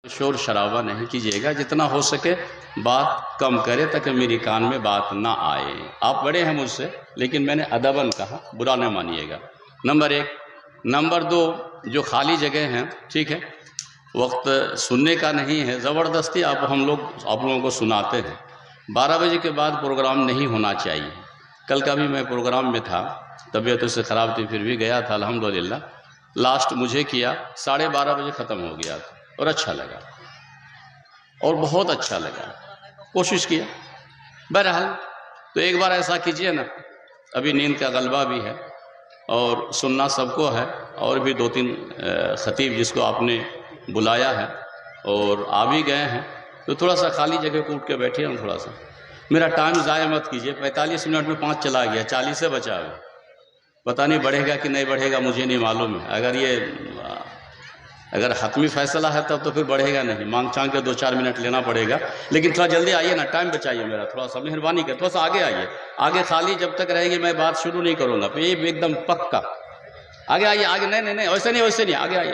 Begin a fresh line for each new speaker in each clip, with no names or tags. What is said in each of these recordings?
شور شرابہ نہیں کیجیے گا، جتنا ہو سکے بات کم کرے تاکہ میری کان میں بات نہ آئے۔ آپ بڑے ہیں مجھ سے، لیکن میں نے ادباً کہا، برا نہ مانیے گا۔ نمبر 1۔ نمبر 2، جو خالی جگہ ہیں، ٹھیک ہے، وقت سننے کا نہیں ہے، زبردستی آپ لوگوں کو سناتے ہیں۔ 12 بجے کے بعد پروگرام نہیں ہونا چاہیے۔ کل کا بھی میں پروگرام میں تھا، طبیعت اس سے خراب تھی، پھر بھی گیا تھا الحمدللہ۔ لاسٹ مجھے کیا 12:30 بجے ختم ہو گیا تھا، اور اچھا لگا، اور بہت اچھا لگا، کوشش کیا۔ بہرحال تو ایک بار ایسا کیجئے نا، ابھی نیند کا غلبہ بھی ہے اور سننا سب کو ہے، اور بھی 2-3 خطیب جس کو آپ نے بلایا ہے اور آ بھی گئے ہیں، تو تھوڑا سا خالی جگہ کو اٹھ کے بیٹھیے نا، تھوڑا سا میرا ٹائم ضائع مت کیجئے۔ 45 منٹ میں 5 چلا گیا، 40 سے بچا ہے، پتہ نہیں بڑھے گا کہ نہیں بڑھے گا، مجھے نہیں معلوم ہے۔ اگر حتمی فیصلہ ہے تب تو پھر بڑھے گا نہیں، مانگ چانگ کے 2-4 منٹ لینا پڑے گا، لیکن تھوڑا جلدی آئیے نا، ٹائم بچائیے میرا، تھوڑا سا مہربانی کر، تھوڑا سا آگے آئیے۔ آگے خالی جب تک رہے گی میں بات شروع نہیں کروں گا، یہ ایک دم پکا۔ آگے آئیے، آگے، نہیں، ویسے نہیں، آگے آئیے،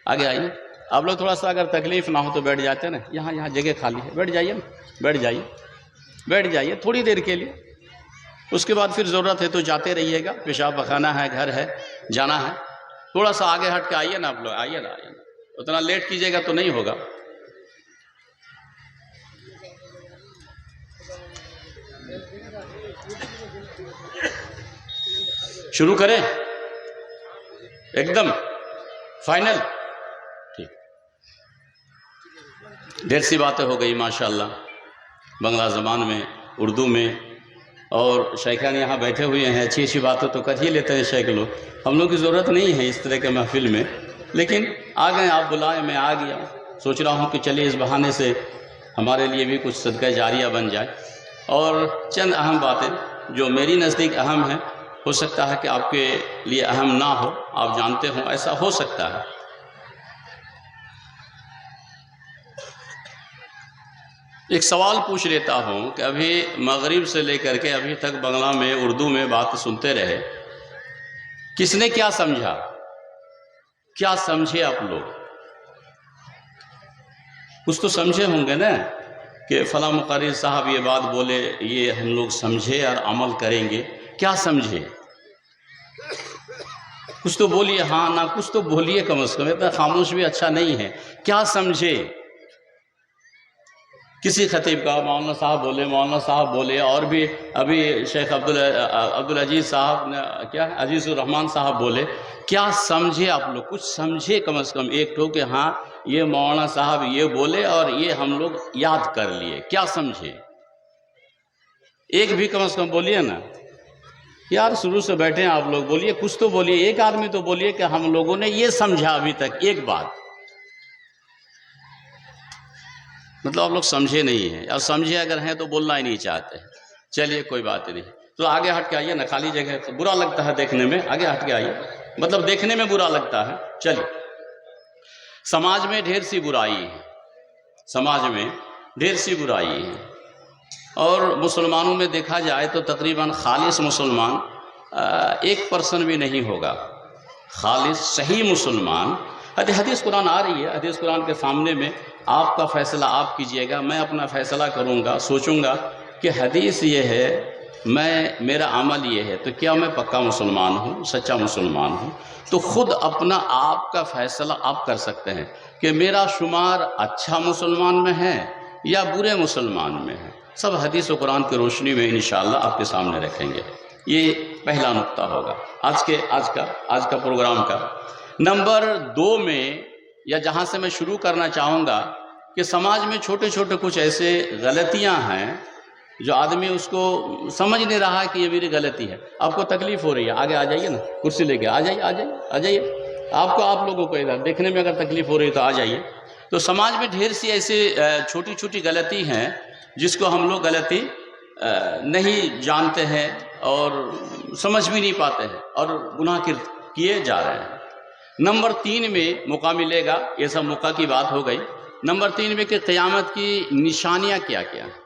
آگے آئیے۔ آپ لوگ تھوڑا سا اگر تکلیف نہ ہو تو بیٹھ جاتے نا، یہاں جگہ خالی ہے، بیٹھ جائیے نا، بیٹھ جائیے تھوڑی دیر کے لیے، اس کے بعد پھر ضرورت ہے تو جاتے رہیے گا، پیشاب پخانہ ہے، گھر ہے، جانا ہے۔ تھوڑا سا آگے ہٹ کے آئیے نا آپ لوگ، آئیے نا، اتنا لیٹ کیجیے گا تو نہیں ہوگا۔ شروع کریں ایک دم فائنل؟ ٹھیک، ڈھیر سی باتیں ہو گئی ماشاءاللہ، بنگلہ زبان میں، اردو میں، اور شیخان یہاں بیٹھے ہوئے ہیں، اچھی باتیں تو کر ہی لیتے ہیں شیخ لوگ، ہم لوگ کی ضرورت نہیں ہے اس طرح کے محفل میں، لیکن آ گئے، آپ بلائیں، میں آ گیا، سوچ رہا ہوں کہ چلیے اس بہانے سے ہمارے لیے بھی کچھ صدقہ جاریہ بن جائے، اور چند اہم باتیں جو میری نزدیک اہم ہیں، ہو سکتا ہے کہ آپ کے لیے اہم نہ ہو، آپ جانتے ہوں، ایسا ہو سکتا ہے۔ ایک سوال پوچھ لیتا ہوں کہ ابھی مغرب سے لے کر کے ابھی تک بنگلہ میں، اردو میں بات سنتے رہے، کس نے کیا سمجھا؟ کیا سمجھے آپ لوگ؟ کچھ تو سمجھے ہوں گے نا، کہ فلاں مقرر صاحب یہ بات بولے، یہ ہم لوگ سمجھے اور عمل کریں گے۔ کیا سمجھے؟ کچھ تو بولیے، ہاں نہ کچھ تو بولیے، کم از کم، اتنا خاموش بھی اچھا نہیں ہے۔ کیا سمجھے؟ کسی خطیب کا، مولانا صاحب بولے، اور بھی ابھی شیخ عبدالعزیز صاحب نے کیا عزیز الرحمان صاحب بولے، کیا سمجھے آپ لوگ؟ کچھ سمجھے کم از کم ایک ٹھو، کہ ہاں یہ مولانا صاحب یہ بولے اور یہ ہم لوگ یاد کر لیے۔ کیا سمجھے؟ ایک بھی کم از کم بولیے نا یار، شروع سے بیٹھے ہیں آپ لوگ، بولیے، کچھ تو بولیے، ایک آدمی تو بولیے کہ ہم لوگوں نے یہ سمجھا ابھی تک، ایک بات۔ مطلب آپ لوگ سمجھے نہیں ہیں، اور سمجھے اگر ہیں تو بولنا ہی نہیں چاہتے۔ چلیے کوئی بات نہیں، تو آگے ہٹ کے آئیے نا، خالی جگہ برا لگتا ہے دیکھنے میں، آگے ہٹ کے آئیے، مطلب دیکھنے میں برا لگتا ہے۔ چلیے، سماج میں ڈھیر سی برائی ہے، سماج میں ڈھیر سی برائی ہے، اور مسلمانوں میں دیکھا جائے تو تقریباً خالص مسلمان 1% بھی نہیں ہوگا، خالص صحیح مسلمان۔ حدیث قرآن آ رہی ہے، حدیث قرآن کے سامنے میں آپ کا فیصلہ آپ کیجئے گا، میں اپنا فیصلہ کروں گا، سوچوں گا کہ حدیث یہ ہے، میرا عمل یہ ہے، تو کیا میں پکا مسلمان ہوں، سچا مسلمان ہوں؟ تو خود اپنا آپ کا فیصلہ آپ کر سکتے ہیں کہ میرا شمار اچھا مسلمان میں ہے یا برے مسلمان میں ہے۔ سب حدیث و قرآن کی روشنی میں انشاءاللہ آپ کے سامنے رکھیں گے۔ یہ پہلا نقطہ ہوگا آج کا پروگرام کا۔ نمبر 2 میں، یا جہاں سے میں شروع کرنا چاہوں گا، کہ سماج میں چھوٹے چھوٹے کچھ ایسے غلطیاں ہیں جو آدمی اس کو سمجھ نہیں رہا کہ یہ میری غلطی ہے۔ آپ کو تکلیف ہو رہی ہے، آگے آ جائیے نا، کرسی لے کے آ جائیے۔ آپ لوگوں کو ادھر دیکھنے میں اگر تکلیف ہو رہی ہے تو آ جائیے۔ تو سماج میں ڈھیر سی ایسی چھوٹی چھوٹی غلطی ہیں جس کو ہم لوگ غلطی نہیں جانتے ہیں اور سمجھ بھی نہیں پاتے ہیں، اور گناہ کیے جا رہے ہیں۔ نمبر 3 میں موقع ملے گا، یہ سب موقع کی بات ہو گئی۔ نمبر 3 میں کہ قیامت کی نشانیاں کیا کیا ہیں،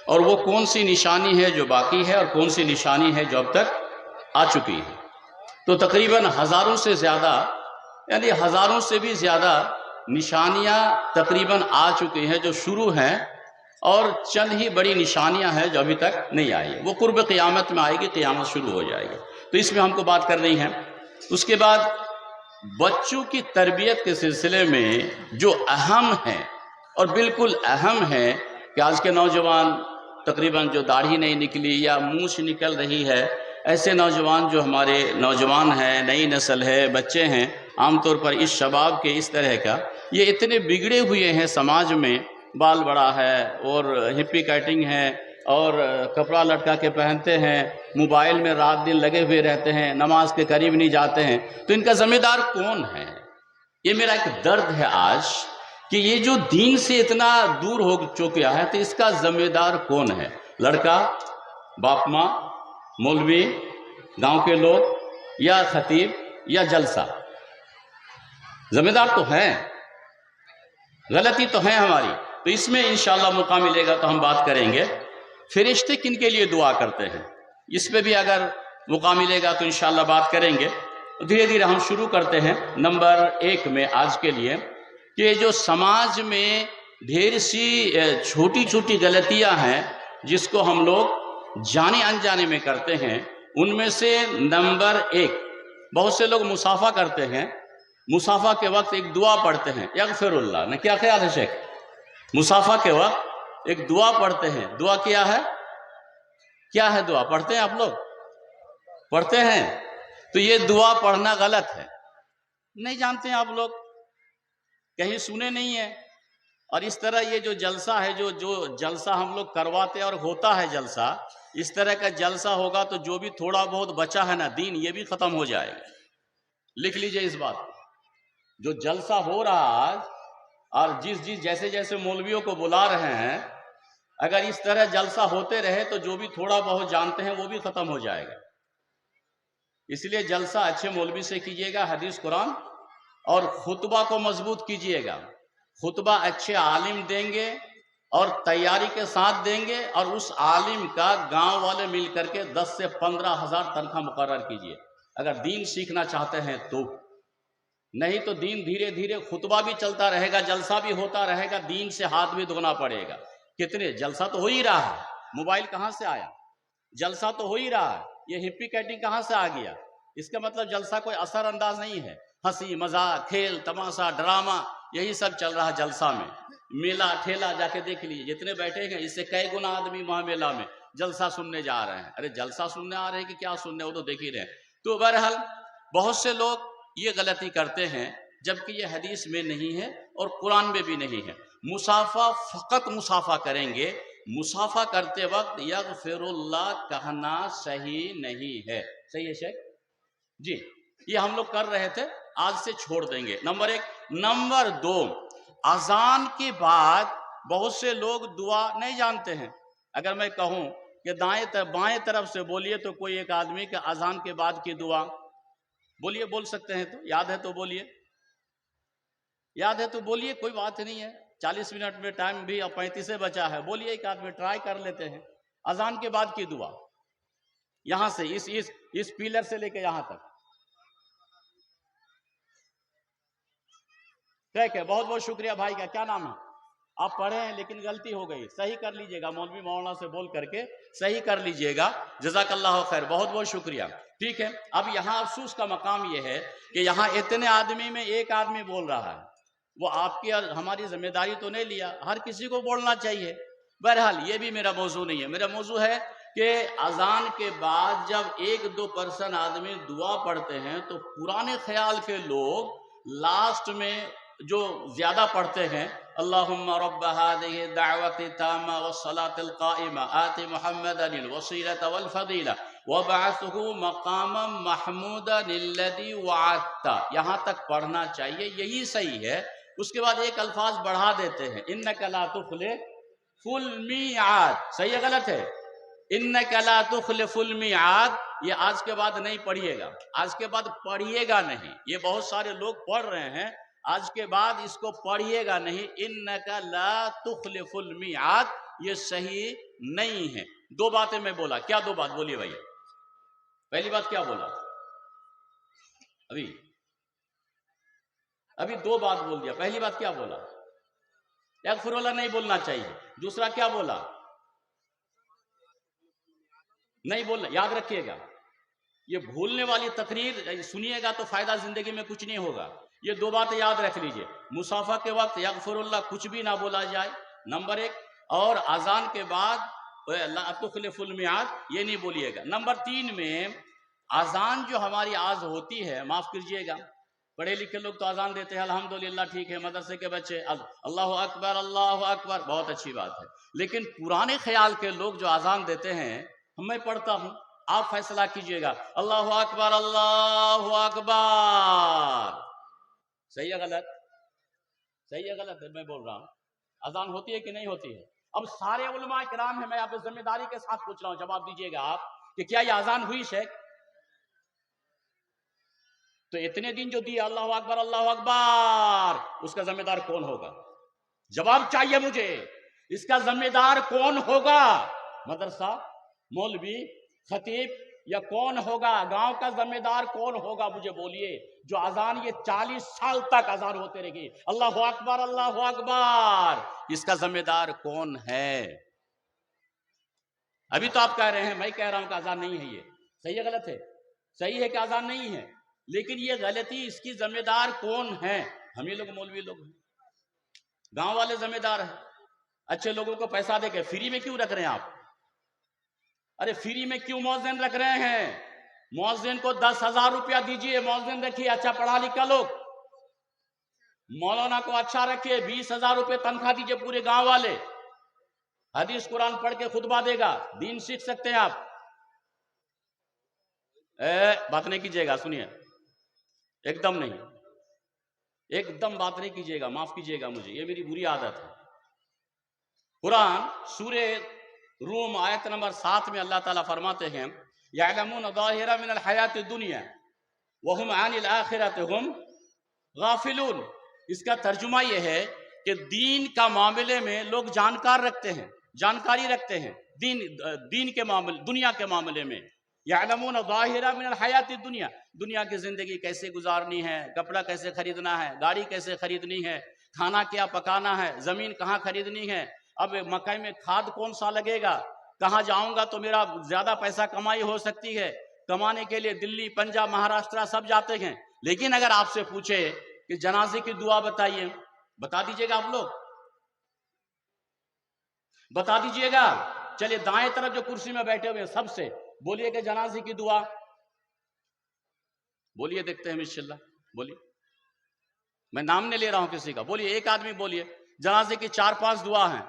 اور وہ کون سی نشانی ہے جو باقی ہے، اور کون سی نشانی ہے جو اب تک آ چکی ہے۔ تو تقریباً ہزاروں سے زیادہ، یعنی ہزاروں سے بھی زیادہ نشانیاں تقریباً آ چکی ہیں جو شروع ہیں، اور چند ہی بڑی نشانیاں ہیں جو ابھی تک نہیں آئی، وہ قرب قیامت میں آئے گی، قیامت شروع ہو جائے گی، تو اس میں ہم کو بات کرنی ہے۔ اس کے بعد بچوں کی تربیت کے سلسلے میں جو اہم ہے اور بالکل اہم ہے کہ آج کے نوجوان تقریباً جو داڑھی نہیں نکلی یا مونچھ نکل رہی ہے، ایسے نوجوان جو ہمارے نوجوان ہیں، نئی نسل ہے، بچے ہیں، عام طور پر اس شباب کے اس طرح کا، یہ اتنے بگڑے ہوئے ہیں سماج میں، بال بڑا ہے اور ہپی کٹنگ ہے اور کپڑا لٹکا کے پہنتے ہیں، موبائل میں رات دن لگے ہوئے رہتے ہیں، نماز کے قریب نہیں جاتے ہیں، تو ان کا ذمہ دار کون ہے؟ یہ میرا ایک درد ہے آج کہ یہ جو دین سے اتنا دور ہو چکا ہے، تو اس کا ذمہ دار کون ہے؟ لڑکا، باپ ماں، مولوی، گاؤں کے لوگ، یا خطیب، یا جلسہ؟ ذمہ دار تو ہیں، غلطی تو ہے ہماری، تو اس میں انشاءاللہ موقع ملے گا تو ہم بات کریں گے۔ فرشتے کن کے لیے دعا کرتے ہیں، اس پہ بھی اگر موقع ملے گا تو انشاءاللہ بات کریں گے۔ دھیرے دھیرے ہم شروع کرتے ہیں نمبر 1 میں آج کے لیے، کہ جو سماج میں ڈھیر سی چھوٹی چھوٹی غلطیاں ہیں جس کو ہم لوگ جانے انجانے میں کرتے ہیں، ان میں سے نمبر 1، بہت سے لوگ مصافحہ کرتے ہیں، مصافحہ کے وقت ایک دعا پڑھتے ہیں، یغفر اللہ، نے کیا خیال ہے شیخ؟ مصافحہ کے وقت ایک دعا پڑھتے ہیں، دعا کیا ہے؟ کیا ہے دعا؟ پڑھتے ہیں آپ لوگ؟ پڑھتے ہیں؟ تو یہ دعا پڑھنا غلط ہے، نہیں جانتے ہیں آپ لوگ، کہیں سنے نہیں ہیں۔ اور اس طرح یہ جو جلسہ ہے، جو جلسہ ہم لوگ کرواتے ہیں اور ہوتا ہے جلسہ، اس طرح کا جلسہ ہوگا تو جو بھی تھوڑا بہت بچا ہے نا دین، یہ بھی ختم ہو جائے گا۔ لکھ لیجئے اس بات کو، جو جلسہ ہو رہا آج، اور جیسے جیسے مولویوں کو بلا رہے ہیں، اگر اس طرح جلسہ ہوتے رہے تو جو بھی تھوڑا بہت جانتے ہیں وہ بھی ختم ہو جائے گا۔ اس لیے جلسہ اچھے مولوی سے کیجیے گا، حدیث قرآن، اور خطبہ کو مضبوط کیجیے گا۔ خطبہ اچھے عالم دیں گے اور تیاری کے ساتھ دیں گے، اور اس عالم کا گاؤں والے مل کر کے 10 سے 15 ہزار تنخواہ مقرر کیجیے، اگر دین سیکھنا چاہتے ہیں تو۔ نہیں تو دین دھیرے دھیرے خطبہ بھی چلتا رہے گا، جلسہ بھی ہوتا رہے گا، دین سے ہاتھ بھی دھونا پڑے گا۔ کتنے جلسہ تو ہو ہی رہا ہے، موبائل کہاں سے آیا؟ جلسہ تو ہو ہی رہا ہے، یہ ہپی کیٹنگ کہاں سے آ گیا؟ اس کا مطلب جلسہ کوئی اثر انداز نہیں ہے، ہنسی مذاق، کھیل تماشا، ڈرامہ، یہی سب چل رہا ہے جلسہ میں۔ میلہ ٹھیلا جا کے دیکھ لیجیے، جتنے بیٹھے ہیں اس سے کئی گنا آدمی وہاں میلہ میں جلسہ سننے جا رہے ہیں۔ ارے جلسہ سننے آ رہے ہیں کہ کیا سننے، وہ تو دیکھ ہی رہے ہیں۔ تو بہرحال بہت سے لوگ یہ غلطی کرتے ہیں، جبکہ یہ حدیث میں نہیں ہے اور قرآن میں بھی نہیں ہے۔ مصافحہ فقط مصافحہ کریں گے، مصافحہ کرتے وقت یغفر اللہ کہنا صحیح نہیں ہے۔ صحیح ہے شیخ جی؟ یہ ہم لوگ کر رہے تھے، آج سے چھوڑ دیں گے، نمبر 1۔ نمبر 2، اذان کے بعد بہت سے لوگ دعا نہیں جانتے ہیں۔ اگر میں کہوں کہ بائیں طرف سے بولیے تو کوئی ایک آدمی کہ اذان کے بعد کی دعا بولیے، بول سکتے ہیں تو، یاد ہے تو بولیے، یاد ہے تو بولیے، کوئی بات نہیں ہے، 40 منٹ میں ٹائم بھی اب 35 بچا ہے، بولیے، ایک آدمی ٹرائی کر لیتے ہیں۔ اذان کے بعد کی دعا، یہاں سے اس پیلر سے لے کے یہاں تک، ٹھیک ہے، بہت بہت شکریہ بھائی کا، کیا نام ہے؟ آپ پڑھے ہیں لیکن غلطی ہو گئی، صحیح کر لیجئے گا، مولوی مولانا سے بول کر کے صحیح کر لیجئے گا، جزاک اللہ خیر، بہت بہت شکریہ۔ ٹھیک ہے، اب یہاں افسوس کا مقام یہ ہے کہ یہاں اتنے آدمی میں ایک آدمی بول رہا ہے، وہ آپ کی اور ہماری ذمہ داری تو نہیں لیا، ہر کسی کو بولنا چاہیے۔ بہرحال یہ بھی میرا موضوع نہیں ہے، میرا موضوع ہے کہ اذان کے بعد جب 1-2% آدمی دعا پڑھتے ہیں تو پرانے خیال کے لوگ لاسٹ میں جو زیادہ پڑھتے ہیں، اللہم رب هذه الدعوة التامة والصلاة القائمة آت محمدا الوسیلة والفضیلہ وابعثه مقاما محمودا الذی وعدتہ، یہاں تک پڑھنا چاہیے، یہی صحیح ہے۔ اس کے بعد ایک الفاظ بڑھا دیتے ہیں، انک لا تخلف المیعاد، صحیح ہے غلط ہے؟ انک لا تخلف المیعاد، یہ آج کے بعد نہیں پڑھیے گا، آج کے بعد پڑھیے گا نہیں، یہ بہت سارے لوگ پڑھ رہے ہیں، آج کے بعد اس کو پڑھیے گا نہیں، انک لا تخلف المیعاد، یہ صحیح نہیں ہے۔ 2 باتیں میں بولا، کیا 2 بات بولیے بھائی؟ پہلی بات کیا بولا ابھی؟ ابھی دو بات بول دیا. پہلی بات کیا بولا؟ یغفر اللہ نہیں بولنا چاہیے. دوسرا کیا بولا؟ نہیں بولنا. یاد رکھیے گا یہ بھولنے والی تقریر سنیے گا تو فائدہ زندگی میں کچھ نہیں ہوگا. یہ دو باتیں یاد رکھ لیجئے. مسافہ کے وقت یغفر اللہ کچھ بھی نہ بولا جائے نمبر ایک، اور اذان کے بعد لا تخلف المیعاد یہ نہیں بولیے گا. نمبر تین میں اذان جو ہماری آز ہوتی ہے، معاف کیجئے گا پڑھے لکھے لوگ تو اذان دیتے ہیں الحمدللہ ٹھیک ہے، مدرسے کے بچے اللہ اکبر بہت اچھی بات ہے، لیکن پرانے خیال کے لوگ جو اذان دیتے ہیں، میں پڑھتا ہوں آپ فیصلہ کیجئے گا، اللہ اکبر اللہ اکبر، صحیح ہے غلط؟ صحیح ہے غلط ہے؟ میں بول رہا ہوں اذان ہوتی ہے کہ نہیں ہوتی ہے؟ اب سارے علماء کرام ہیں، میں آپ ذمہ داری کے ساتھ پوچھ رہا ہوں، جواب دیجئے گا آپ کہ کیا یہ اذان ہوئی شیخ؟ تو اتنے دن جو دی اللہ اکبر اس کا ذمہ دار کون ہوگا؟ جواب چاہیے مجھے، اس کا ذمہ دار کون ہوگا؟ مدرسہ، مولوی، خطیب یا کون ہوگا؟ گاؤں کا ذمہ دار کون ہوگا؟ مجھے بولیے. جو اذان یہ 40 سال تک اذان ہوتے رہے، اللہ اکبر، اس کا ذمہ دار کون ہے؟ ابھی تو آپ کہہ رہے ہیں، میں کہہ رہا ہوں کہ اذان نہیں ہے. یہ صحیح ہے غلط ہے؟ صحیح ہے کہ اذان نہیں ہے، لیکن یہ غلطی اس کی ذمہ دار کون ہے؟ ہم ہی لوگ مولوی لوگ ہیں، گاؤں والے ذمہ دار ہیں. اچھے لوگوں کو پیسہ دے کے فری میں کیوں رکھ رہے ہیں آپ؟ ارے فری میں کیوں مؤذن رکھ رہے ہیں؟ مؤذن کو 10,000 روپیہ دیجئے، مؤذن رکھیے اچھا پڑھا لکھا لوگ. مولانا کو اچھا رکھیے، 20,000 روپے تنخواہ دیجئے پورے گاؤں والے، حدیث قرآن پڑھ کے خطبہ دے گا، دین سیکھ سکتے ہیں آپ. بات نہیں کیجئے گا، سنیے، ایک دم نہیں، ایک دم بات نہیں کیجئے گا، معاف کیجئے گا مجھے، یہ میری بری عادت ہے. قرآن سورہ روم آیت نمبر 7 میں اللہ تعالیٰ فرماتے ہیں یعلمون ظاہرا من الحیات الدنیا وہم عن الآخرۃ ہم غافلون. اس کا ترجمہ یہ ہے کہ دین کا معاملے میں لوگ جانکاری رکھتے ہیں دین کے معاملے، دنیا کے معاملے میں. یعلمون ظاہرا من الحیات الدنیا، دنیا کی زندگی کیسے گزارنی ہے، کپڑا کیسے خریدنا ہے، گاڑی کیسے خریدنی ہے، کھانا کیا پکانا ہے، زمین کہاں خریدنی ہے، اب مکئی میں کھاد کون سا لگے گا، کہاں جاؤں گا تو میرا زیادہ پیسہ کمائی ہو سکتی ہے. کمانے کے لیے دلی، پنجاب، مہاراشٹر سب جاتے ہیں. لیکن اگر آپ سے پوچھے کہ جنازے کی دعا بتائیے، بتا دیجئے گا؟ آپ لوگ بتا دیجئے گا؟ چلیے دائیں طرف جو کرسی میں بیٹھے ہوئے سب سے بولیے کہ جنازے کی دعا بولیے، دیکھتے ہیں انشاءاللہ. بولیے، میں نام نہیں لے رہا ہوں کسی کا، بولیے، ایک آدمی بولیے. جنازے کی 4-5 دعا ہیں،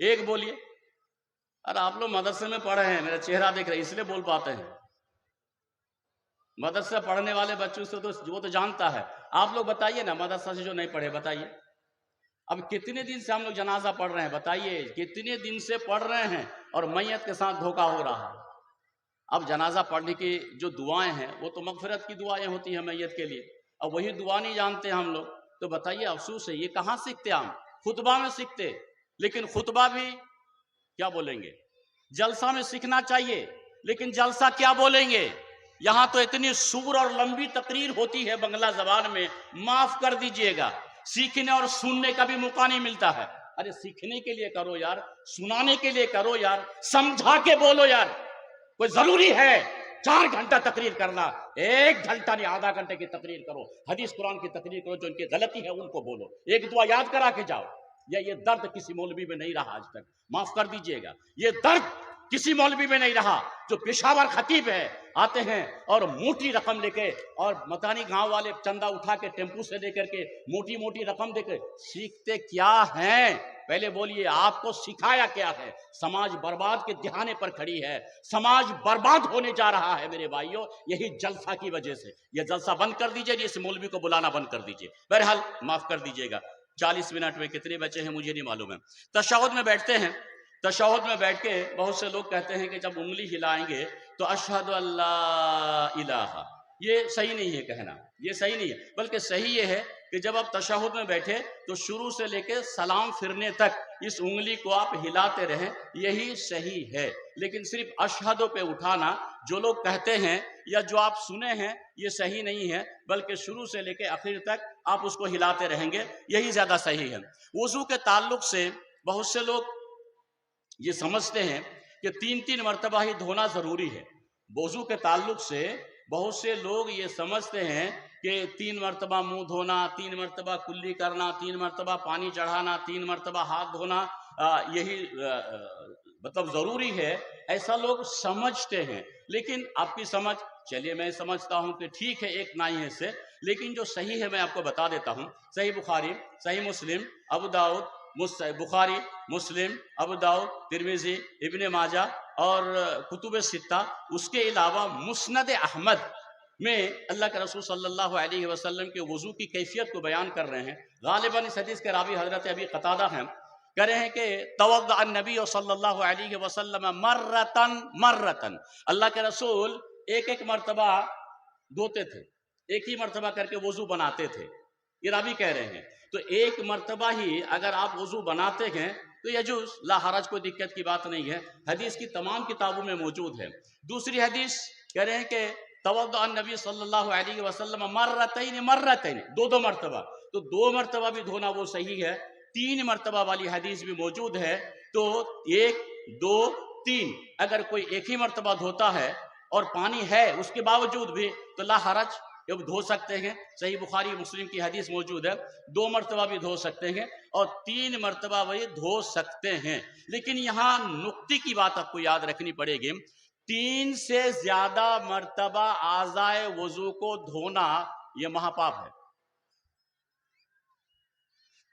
ایک بولیے. ارے آپ لوگ مدرسے میں پڑھے ہیں، میرا چہرہ دیکھ رہے اس لیے بول پاتے ہیں. مدرسے پڑھنے والے بچوں سے تو وہ تو جانتا ہے. آپ لوگ بتائیے نا، مدرسہ سے جو نہیں پڑھے بتائیے. اب کتنے دن سے ہم لوگ جنازہ پڑھ رہے ہیں؟ بتائیے کتنے دن سے پڑھ رہے ہیں اور میت کے ساتھ دھوکہ ہو رہا ہے. اب جنازہ پڑھنے کی جو دعائیں ہیں وہ تو مغفرت کی دعائیں ہوتی ہیں میت کے لیے، اب وہی دعا نہیں جانتے ہم لوگ. تو بتائیے، افسوس ہے. یہ کہاں سیکھتے ہم؟ خطبہ میں سیکھتے. لیکن خطبہ بھی کیا بولیں گے؟ جلسہ میں سیکھنا چاہیے، لیکن جلسہ کیا بولیں گے؟ یہاں تو اتنی سور اور لمبی تقریر ہوتی ہے بنگلہ زبان میں، معاف کر دیجئے گا، سیکھنے اور سننے کا بھی موقع نہیں ملتا ہے. ارے سیکھنے کے لیے کرو یار، سنانے کے لیے کرو یار، سمجھا کے بولو یار. کوئی ضروری ہے 4 گھنٹہ تقریر کرنا؟ 1 گھنٹہ نہیں، آدھا گھنٹے کی تقریر کرو، حدیث قرآن کی تقریر کرو، جو ان کی غلطی ہے ان کو بولو، ایک دعا یاد کرا کے جاؤ. یہ درد کسی مولوی میں نہیں رہا آج تک، معاف کر دیجئے گا. یہ درد کسی مولوی میں نہیں رہا. جو پشاور خطیب ہے، آتے ہیں اور موٹی رقم لے کے، اور متانی گاؤں والے چندہ اٹھا کے ٹیمپو سے لے کر کے موٹی موٹی رقم دے کے، سیکھتے کیا ہیں؟ پہلے بولیے، آپ کو سکھایا کیا ہے؟ سماج برباد کے دہانے پر کھڑی ہے، سماج برباد ہونے جا رہا ہے میرے بھائیوں، یہی جلسہ کی وجہ سے. یہ جلسہ بند کر دیجئے، اس مولوی کو بلانا بند کر دیجئے. بہرحال معاف کر دیجئے گا. 40 منٹ میں کتنے بچے ہیں مجھے نہیں معلوم ہے. تشہد میں بیٹھتے ہیں، تشہد میں بیٹھ کے بہت سے لوگ کہتے ہیں کہ جب انگلی ہلائیں گے تو اشہد اللہ الہ، یہ صحیح نہیں ہے کہنا، یہ صحیح نہیں ہے، بلکہ صحیح یہ ہے کہ جب آپ تشہد میں بیٹھے تو شروع سے لے کے سلام پھرنے تک اس انگلی کو آپ ہلاتے رہیں، یہی صحیح ہے۔ لیکن صرف اشہد پہ اٹھانا جو لوگ کہتے ہیں یا جو آپ سنے ہیں یہ صحیح نہیں ہے، بلکہ شروع سے لے کے آخر تک آپ اس کو ہلاتے رہیں گے، یہی زیادہ صحیح ہے۔ وضو کے تعلق سے بہت سے لوگ یہ سمجھتے ہیں کہ 3 مرتبہ ہی دھونا ضروری ہے۔ وضو کے تعلق سے بہت سے لوگ یہ سمجھتے ہیں کہ 3 مرتبہ منہ دھونا، 3 مرتبہ کلی کرنا، 3 مرتبہ پانی چڑھانا، 3 مرتبہ ہاتھ دھونا یہی مطلب ضروری ہے، ایسا لوگ سمجھتے ہیں۔ لیکن آپ کی سمجھ، چلیے میں سمجھتا ہوں کہ ٹھیک ہے ایک نائی سے، لیکن جو صحیح ہے میں آپ کو بتا دیتا ہوں۔ صحیح بخاری، صحیح مسلم، ابو داؤد، بخاری، مسلم، ابو داؤد، ترمذی، ابن ماجہ اور کتب ستہ، اس کے علاوہ مسند احمد میں اللہ کے رسول صلی اللہ علیہ وسلم کے وضو کی کیفیت کو بیان کر رہے ہیں۔ غالباً اس حدیث کے راوی حضرت ابی قتادہ ہیں، کہہ رہے ہیں کہ توضأ النبی صلی اللہ علیہ وسلم مرتن، اللہ کے رسول ایک مرتبہ دھوتے تھے، ایک ہی مرتبہ کر کے وضو بناتے تھے، یہ راوی کہہ رہے ہیں۔ تو ایک مرتبہ ہی اگر آپ وضو بناتے ہیں تو یجوز، لا حرج، کوئی دقت کی بات نہیں ہے، حدیث کی تمام کتابوں میں موجود ہے۔ دوسری حدیث کہہ رہے ہیں کہ توضأ النبی صلی اللہ علیہ وسلم مرتین، دو مرتبہ، تو 2 مرتبہ بھی دھونا وہ صحیح ہے۔ 3 مرتبہ والی حدیث بھی موجود ہے، تو 1 2 3 اگر کوئی ایک ہی مرتبہ دھوتا ہے اور پانی ہے اس کے باوجود بھی تو لا حرج، اب دھو سکتے ہیں۔ صحیح بخاری مسلم کی حدیث موجود ہے، 2 مرتبہ بھی دھو سکتے ہیں اور 3 مرتبہ بھی دھو سکتے ہیں۔ لیکن یہاں نقطے کی بات آپ کو یاد رکھنی پڑے گی، 3 سے زیادہ مرتبہ اعضائے وضو کو دھونا یہ مہاپاپ ہے۔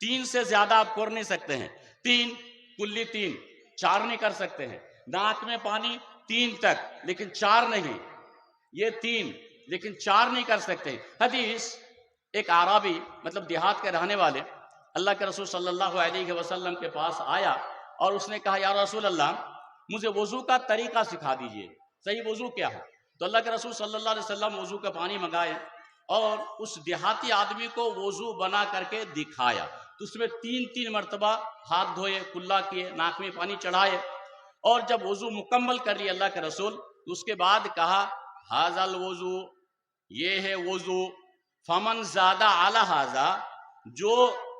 3 سے زیادہ آپ کر نہیں سکتے ہیں، 3 کلی 3، 4 نہیں کر سکتے ہیں۔ ناک میں پانی 3 تک لیکن 4 نہیں، یہ 3 لیکن 4 نہیں کر سکتے۔ حدیث، ایک اعرابی مطلب دیہات کے رہنے والے اللہ کے رسول صلی اللہ علیہ وسلم کے پاس آیا اور اس نے کہا یا رسول اللہ مجھے وضو کا طریقہ سکھا دیجئے، صحیح وضو کیا ہے؟ تو اللہ کے رسول صلی اللہ علیہ وسلم وضو کا پانی منگائے اور اس دیہاتی آدمی کو وضو بنا کر کے دکھایا، تو اس میں 3 مرتبہ ہاتھ دھوئے، کلا کیے، ناک میں پانی چڑھائے، اور جب وضو مکمل کر لی اللہ کے رسول تو اس کے بعد کہا ھذا الوضو، یہ ہے وضو، فمن زادہ علی ھذا، جو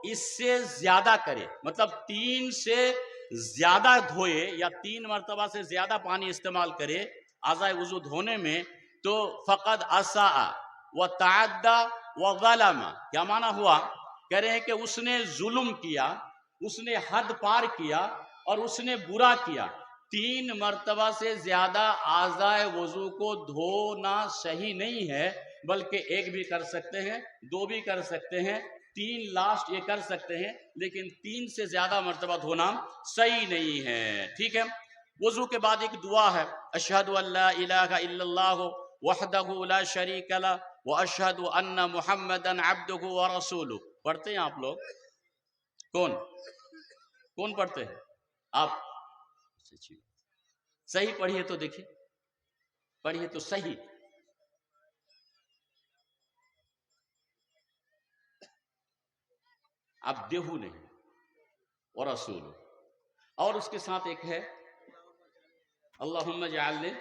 اس سے زیادہ کرے، مطلب 3 سے زیادہ دھوئے یا 3 مرتبہ سے زیادہ پانی استعمال کرے اعضائے وضو دھونے میں، تو فقد اساء وتعدى وظلم۔ کیا معنی ہوا؟ کہہ رہے ہیں کہ اس نے ظلم کیا، اس نے حد پار کیا اور اس نے برا کیا۔ 3 مرتبہ سے زیادہ اعضائے وضو کو دھونا صحیح نہیں ہے، بلکہ 1 بھی کر سکتے ہیں، 2 بھی کر سکتے ہیں، 3 لاسٹ یہ کر سکتے ہیں، لیکن 3 سے زیادہ مرتبہ دھونا صحیح نہیں ہے۔ ٹھیک ہے؟ وضو کے بعد ایک دعا ہے، اشہد ان لا الہ الا اللہ وحدہ لا شریک لہ واشہد ان محمدا عبدہ ورسولہ۔ پڑھتے ہیں آپ لوگ؟ کون پڑھتے ہیں؟ آپ صحیح پڑھیے تو دیکھیے، پڑھیے تو صحیح۔ آپ دیہو نہیں، ورسول، اور اس کے ساتھ ایک ہے اللہم اجعلنی۔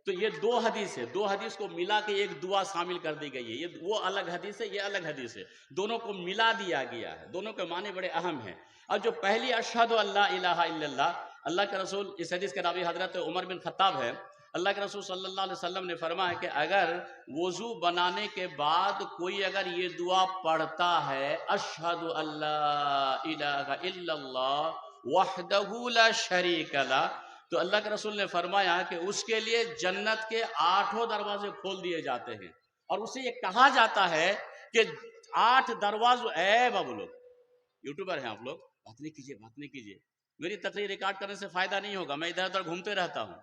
تو یہ 2 حدیث ہے، 2 حدیث کو ملا کے ایک دعا شامل کر دی گئی ہے، یہ وہ الگ حدیث ہے، یہ الگ حدیث ہے، دونوں کو ملا دیا گیا ہے، دونوں کے معنی بڑے اہم ہیں۔ اور جو پہلی اشہد ان لا الہ الا اللہ، اللہ کے رسول، اس حدیث کے راوی حضرت عمر بن خطاب ہے، اللہ کے رسول صلی اللہ علیہ وسلم نے فرمایا کہ اگر وضو بنانے کے بعد کوئی اگر یہ دعا پڑھتا ہے اشہد ان لا الہ الا اللہ وحدہ لا شریک لہ، تو اللہ کے رسول نے فرمایا کہ اس کے لیے جنت کے 8 دروازے کھول دیے جاتے ہیں، اور اسے یہ کہا جاتا ہے کہ 8 دروازوں، اے بابو لوگ یوٹیوبر ہیں آپ لوگ، بات نہیں کیجیے، میری تقریر ریکارڈ کرنے سے فائدہ نہیں ہوگا، میں ادھر ادھر گھومتے رہتا ہوں،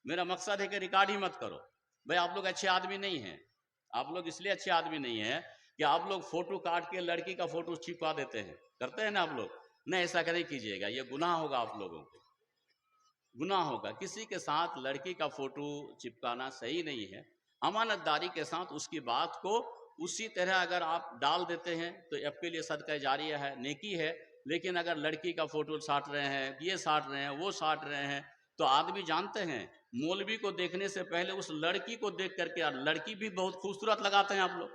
میرا مقصد ہے کہ ریکارڈ ہی مت کرو۔ بھائی آپ لوگ اچھے آدمی نہیں ہیں، آپ لوگ اس لیے اچھے آدمی نہیں ہیں کہ آپ لوگ فوٹو کاٹ کے لڑکی کا فوٹو چھپا دیتے ہیں، کرتے ہیں نا آپ لوگ، نہیں ایسا نہیں کیجیے گا، یہ گناہ ہوگا، آپ لوگوں کو گناہ ہوگا۔ کسی کے ساتھ لڑکی کا فوٹو چپکانا صحیح نہیں ہے، امانت داری کے ساتھ اس کی بات کو اسی طرح اگر آپ ڈال دیتے ہیں تو آپ کے لیے صدقہ جاریہ ہے، نیکی ہے. لیکن اگر لڑکی کا فوٹو ساٹ رہے ہیں، یہ ساٹ رہے ہیں، وہ ساٹ رہے ہیں، تو آدمی جانتے ہیں مولوی کو دیکھنے سے پہلے اس لڑکی کو دیکھ کر کے، لڑکی بھی بہت خوبصورت لگاتے ہیں آپ لوگ،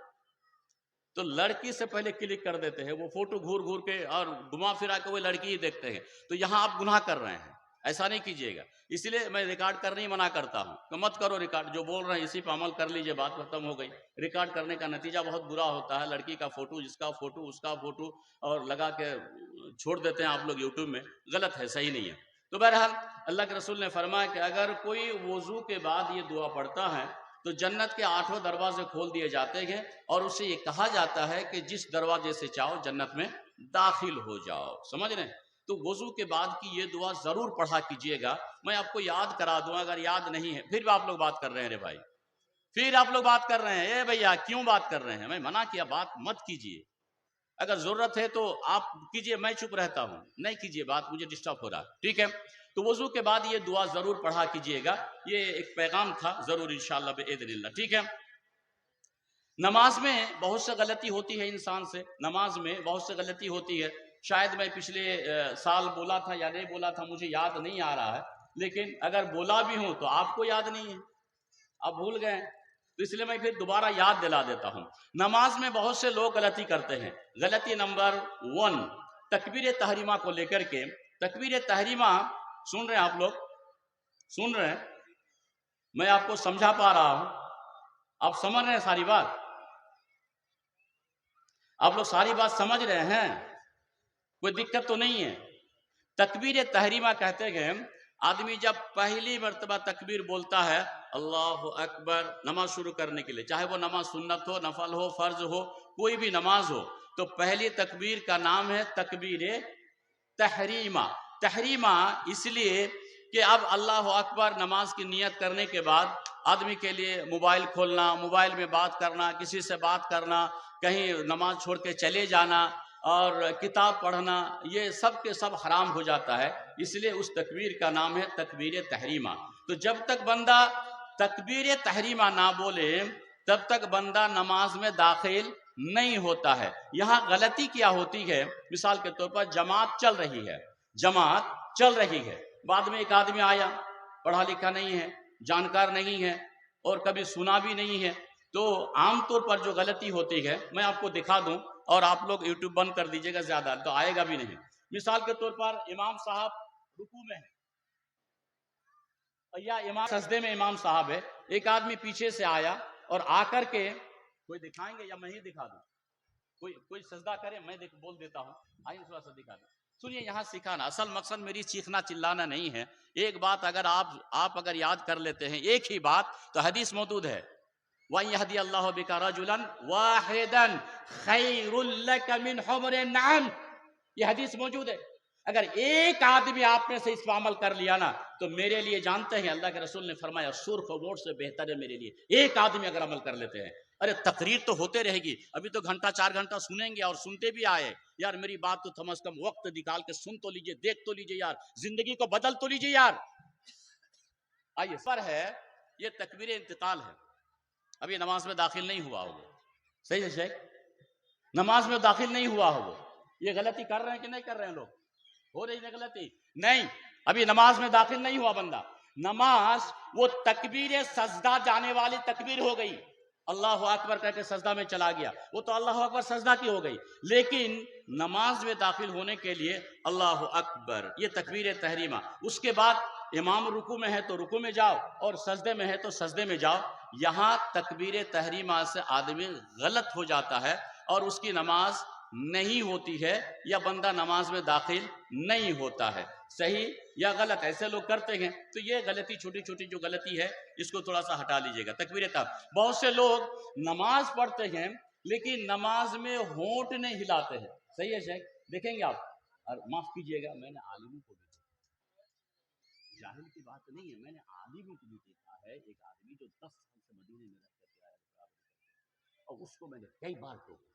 تو لڑکی سے پہلے کلک کر دیتے ہیں، وہ فوٹو گھور گھور کے اور گھما پھرا کے وہ لڑکی ہی دیکھتے ہیں. تو یہاں آپ گناہ کر رہے ہیں، ایسا نہیں کیجیے گا. اس لیے میں ریکارڈ کرنے ہی منع کرتا ہوں کہ مت کرو ریکارڈ، جو بول رہے ہیں اسی پہ عمل کر لیجئے، بات ختم ہو گئی. ریکارڈ کرنے کا نتیجہ بہت برا ہوتا ہے. لڑکی کا فوٹو، جس کا فوٹو، اس کا فوٹو، اور لگا کے چھوڑ دیتے ہیں آپ لوگ یوٹیوب میں. غلط ہے، صحیح نہیں ہے. تو بہرحال اللہ کے رسول نے فرمایا کہ اگر کوئی وضو کے بعد یہ دعا پڑھتا ہے تو جنت کے 8 دروازے کھول دیے جاتے ہیں، اور اسے یہ کہا جاتا ہے کہ جس دروازے سے چاہو جنت میں داخل ہو جاؤ. سمجھ رہے ہیں؟ تو وضو کے بعد کی یہ دعا ضرور پڑھا کیجئے گا. میں آپ کو یاد کرا دوں، اگر یاد نہیں ہے. پھر بھی آپ لوگ بات کر رہے ہیں رے بھائی، پھر آپ لوگ بات کر رہے ہیں. اے بھیا کیوں بات کر رہے ہیں؟ میں منع کیا، بات مت کیجئے. اگر ضرورت ہے تو آپ کیجئے، میں چپ رہتا ہوں. نہیں کیجئے بات، مجھے ڈسٹرب ہو رہا ہے. ٹھیک ہے؟ تو وضو کے بعد یہ دعا ضرور پڑھا کیجئے گا. یہ ایک پیغام تھا، ضرور انشاءاللہ بإذن اللہ. ٹھیک ہے؟ نماز میں بہت سے غلطی ہوتی ہے انسان سے، نماز میں بہت سے غلطی ہوتی ہے. شاید میں پچھلے سال بولا تھا یا نہیں بولا تھا، مجھے یاد نہیں آ رہا ہے. لیکن اگر بولا بھی ہوں تو آپ کو یاد نہیں ہے، آپ بھول گئے ہیں. تو اس لیے میں پھر دوبارہ یاد دلا دیتا ہوں. نماز میں بہت سے لوگ غلطی کرتے ہیں. غلطی نمبر 1، تکبیر تحریمہ کو لے کر کے. تکبیر تحریمہ سن رہے ہیں آپ لوگ؟ سن رہے ہیں؟ میں آپ کو سمجھا پا رہا ہوں، آپ سمجھ رہے ہیں ساری بات؟ آپ لوگ ساری بات سمجھ رہے ہیں؟ کوئی دقت تو نہیں ہے؟ تکبیر تحریمہ کہتے ہیں آدمی جب پہلی مرتبہ تکبیر بولتا ہے اللہ اکبر نماز شروع کرنے کے لیے، چاہے وہ نماز سنت ہو، نفل ہو، فرض ہو، کوئی بھی نماز ہو، تو پہلی تکبیر کا نام ہے تکبیر تحریمہ. تحریمہ اس لیے کہ اب اللہ اکبر نماز کی نیت کرنے کے بعد آدمی کے لیے موبائل کھولنا، موبائل میں بات کرنا، کسی سے بات کرنا، کہیں نماز چھوڑ کے چلے جانا اور کتاب پڑھنا، یہ سب کے سب حرام ہو جاتا ہے. اس لیے اس تکبیر کا نام ہے تکبیر تحریمہ. تو جب تک بندہ تکبیر تحریمہ نہ بولے تب تک بندہ نماز میں داخل نہیں ہوتا ہے. یہاں غلطی کیا ہوتی ہے؟ مثال کے طور پر جماعت چل رہی ہے، جماعت چل رہی ہے، بعد میں ایک آدمی آیا، پڑھا لکھا نہیں ہے، جانکار نہیں ہے، اور کبھی سنا بھی نہیں ہے. تو عام طور پر جو غلطی ہوتی ہے میں آپ کو دکھا دوں، اور آپ لوگ یوٹیوب بند کر دیجئے گا، زیادہ تو آئے گا بھی نہیں. مثال کے طور پر امام صاحب رکوع میں ہے یا امام سجدے میں، امام صاحب ہے، ایک آدمی پیچھے سے آیا اور آ کر کے، کوئی دکھائیں گے یا میں ہی دکھا دوں؟ کوئی سجدہ کرے، میں بول دیتا ہوں، آئیے تھوڑا سا دکھا دیں. سنیے، یہاں سکھانا، اصل مقصد میری چیخنا چلانا نہیں ہے. ایک بات اگر آپ اگر یاد کر لیتے ہیں، ایک ہی بات، تو حدیث موجود ہے وَإِنْ يَهْدِيَ اللَّهُ بِكَ رَجُلًا وَاحِدًا خَيْرٌ لَكَ مِنْ حُمْرِ النَّعَمِ. یہ حدیث موجود ہے. اگر ایک آدمی آپ میں سے اس پر عمل کر لیا نا تو میرے لیے، جانتے ہیں اللہ کے رسول نے فرمایا سرخ ووٹ سے بہتر ہے میرے لیے. ایک آدمی اگر عمل کر لیتے ہیں. ارے تقریر تو ہوتے رہے گی، ابھی تو گھنٹہ 4 گھنٹہ سنیں گے اور سنتے بھی آئے. یار میری بات تو کم از کم وقت نکال کے سن تو لیجئے، دیکھ تو لیجئے یار، زندگی کو بدل تو لیجئے یار. آئیے، پر ہے یہ تکبیر انتقال ہے. اب یہ نماز میں داخل نہیں ہوا ہوگا. صحیح ہے شیخ؟ نماز میں داخل نہیں ہوا ہوگا. یہ غلطی کر رہے ہیں کہ نہیں کر رہے ہیں لوگ؟ ہو رہی ہے غلطی؟ نہیں، ابھی نماز میں داخل نہیں ہوا بندہ. نماز وہ تکبیر سجدہ جانے والی تکبیر ہو گئی. اللہ اکبر کہہ کے سجدہ میں چلا گیا، وہ تو اللہ اکبر سجدہ کی ہو گئی. لیکن نماز میں داخل ہونے کے لیے اللہ اکبر، یہ تکبیر تحریمہ. اس کے بعد امام رکوع میں ہے تو رکوع میں جاؤ، اور سجدے میں ہے تو سجدے میں جاؤ. یہاں تکبیر تحریمہ سے آدمی غلط ہو جاتا ہے اور اس کی نماز نہیں ہوتی ہے، یا بندہ نماز میں داخل نہیں ہوتا ہے. صحیح یا غلط ایسے لوگ کرتے ہیں. تو یہ غلطی، چھوٹی چھوٹی جو غلطی ہے، اس کو تھوڑا سا ہٹا لیجئے گا. تکبیر تحریمہ. بہت سے لوگ نماز پڑھتے ہیں لیکن نماز میں ہونٹ نہیں ہلاتے ہیں. صحیح ہے شیخ؟ دیکھیں گے آپ، اور معاف کیجئے گا، میں نے عالموں کو بھی دیکھا، جاہل کی بات نہیں ہے، میں نے عالموں کو بھی دیکھا ہے. ایک آدمی جو 10 سال سے مدینے میں رہ کر کے آیا، اور اس کو میں نے کئی بار ٹوکا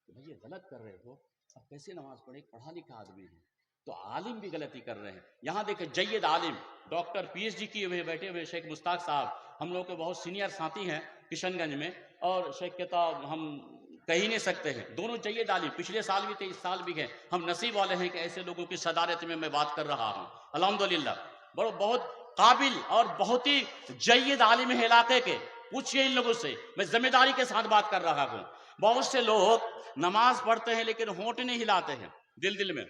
کہ بھئی یہ غلط کر رہے ہو، اب کیسے نماز پڑھے؟ ایک پڑھا لکھا آدمی ہے. تو عالم بھی غلطی کر رہے ہیں. یہاں دیکھیں، جید عالم، ڈاکٹر PhD کیے ہوئے بیٹھے ہوئے شیخ مشتاق صاحب، ہم لوگ کے بہت سینئر ساتھی ہیں کشن گنج میں. اور شیخ کتاب ہم کہہ ہی نہیں سکتے ہیں، دونوں جید عالم پچھلے سال بھی تھے اس سال بھی ہیں، ہم نصیب والے ہیں کہ ایسے لوگوں کی صدارت میں بات کر رہا ہوں الحمدللہ۔ بہت قابل اور بہت ہی جید عالم ہے علاقے کے، پوچھئے ان لوگوں سے، میں ذمہ داری کے ساتھ بات کر رہا ہوں۔ بہت سے لوگ نماز پڑھتے ہیں لیکن ہونٹ نہیں ہلاتے ہیں، دل میں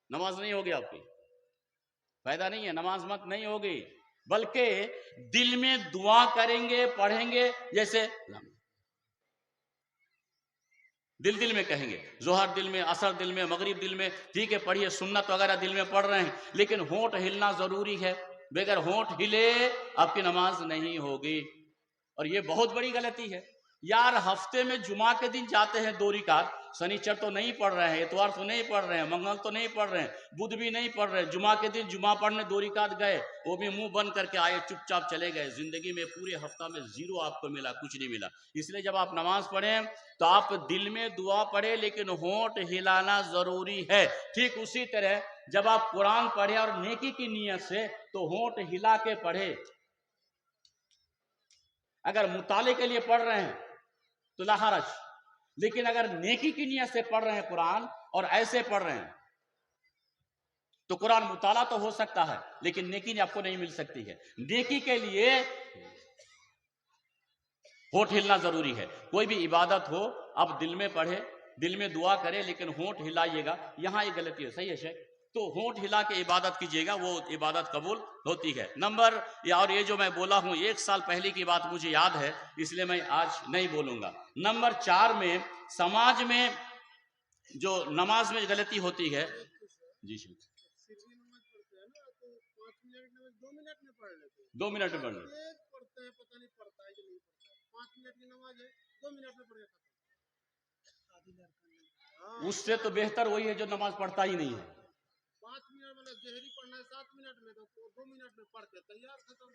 نماز نہیں ہوگی، آپ کی فائدہ نہیں ہے، نماز مت نہیں ہوگی، بلکہ دل میں دعا کریں گے پڑھیں گے، جیسے دل میں کہیں گے، ظہر دل میں، عصر دل میں، مغرب دل میں، ٹھیک ہے پڑھیے، سنت وغیرہ دل میں پڑھ رہے ہیں، لیکن ہونٹ ہلنا ضروری ہے، بغیر ہونٹ ہلے آپ کی نماز نہیں ہوگی۔ اور یہ بہت بڑی غلطی ہے یار، ہفتے میں جمعہ کے دن جاتے ہیں 2 رکعت، سنیچر تو نہیں پڑھ رہے ہیں، اتوار تو نہیں پڑھ رہے ہیں، منگل تو نہیں پڑھ رہے ہیں، بدھ بھی نہیں پڑھ رہے ہیں، جمعہ کے دن جمعہ پڑھنے 2 رکعت گئے، وہ بھی منہ بند کر کے آئے، چپ چاپ چلے گئے، زندگی میں پورے ہفتہ میں 0 آپ کو ملا، کچھ نہیں ملا۔ اس لیے جب آپ نماز پڑھیں تو آپ دل میں دعا پڑھیں لیکن ہونٹ ہلانا ضروری ہے۔ ٹھیک اسی طرح جب آپ قرآن پڑھیں اور نیکی کی نیت سے تو ہونٹ ہلا کے پڑھیں۔ اگر مطالعے کے لیے پڑھ رہے ہیں تو لا حرج، لیکن اگر نیکی کی نیت سے پڑھ رہے ہیں قرآن اور ایسے پڑھ رہے ہیں تو قرآن مطالعہ تو ہو سکتا ہے لیکن نیکی آپ کو نہیں مل سکتی ہے۔ نیکی کے لیے ہونٹ ہلنا ضروری ہے۔ کوئی بھی عبادت ہو آپ دل میں پڑھے، دل میں دعا کرے لیکن ہونٹ ہلائیے گا، یہاں یہ غلطی ہے، صحیح ہے شیخ؟ تو ہونٹ ہلا کے عبادت کیجئے گا، وہ عبادت قبول ہوتی ہے۔ اور یہ جو میں بولا ہوں 1 سال پہلے کی بات مجھے یاد ہے، اس لیے میں آج نہیں بولوں گا۔ نمبر 4 میں سماج میں جو نماز میں غلطی ہوتی ہے، جی شیخ 2 منٹ میں پڑھ لیں،
5 منٹ کی نماز ہے، 2 منٹ میں پڑھے ختم۔
اس سے تو بہتر وہی ہے جو نماز پڑھتا ہی نہیں ہے۔
5 منٹ میں ظہری پڑھنا ہے، 7 منٹ میں، تو 2 منٹ میں پڑھ کے تیار ختم۔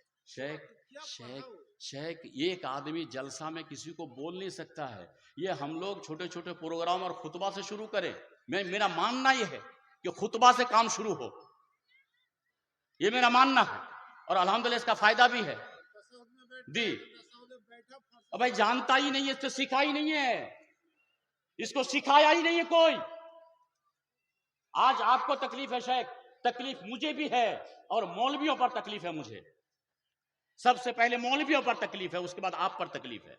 شیخ ایک آدمی جلسہ میں کسی کو بول نہیں سکتا ہے، یہ ہم لوگ چھوٹے چھوٹے پروگرام اور خطبہ سے شروع کریں۔ میرا ماننا یہ ہے کہ خطبہ سے کام شروع ہو، یہ میرا ماننا ہے، اور الحمدللہ اس کا فائدہ بھی ہے۔ دی بھائی جانتا ہی نہیں ہے، اس کو سکھا ہی نہیں ہے، اس کو سکھایا ہی نہیں ہے کوئی۔ آج آپ کو تکلیف ہے شیخ، تکلیف مجھے بھی ہے، اور مولویوں پر تکلیف ہے مجھے۔ سب سے پہلے مولویوں پر تکلیف ہے، اس کے بعد آپ پر تکلیف ہے۔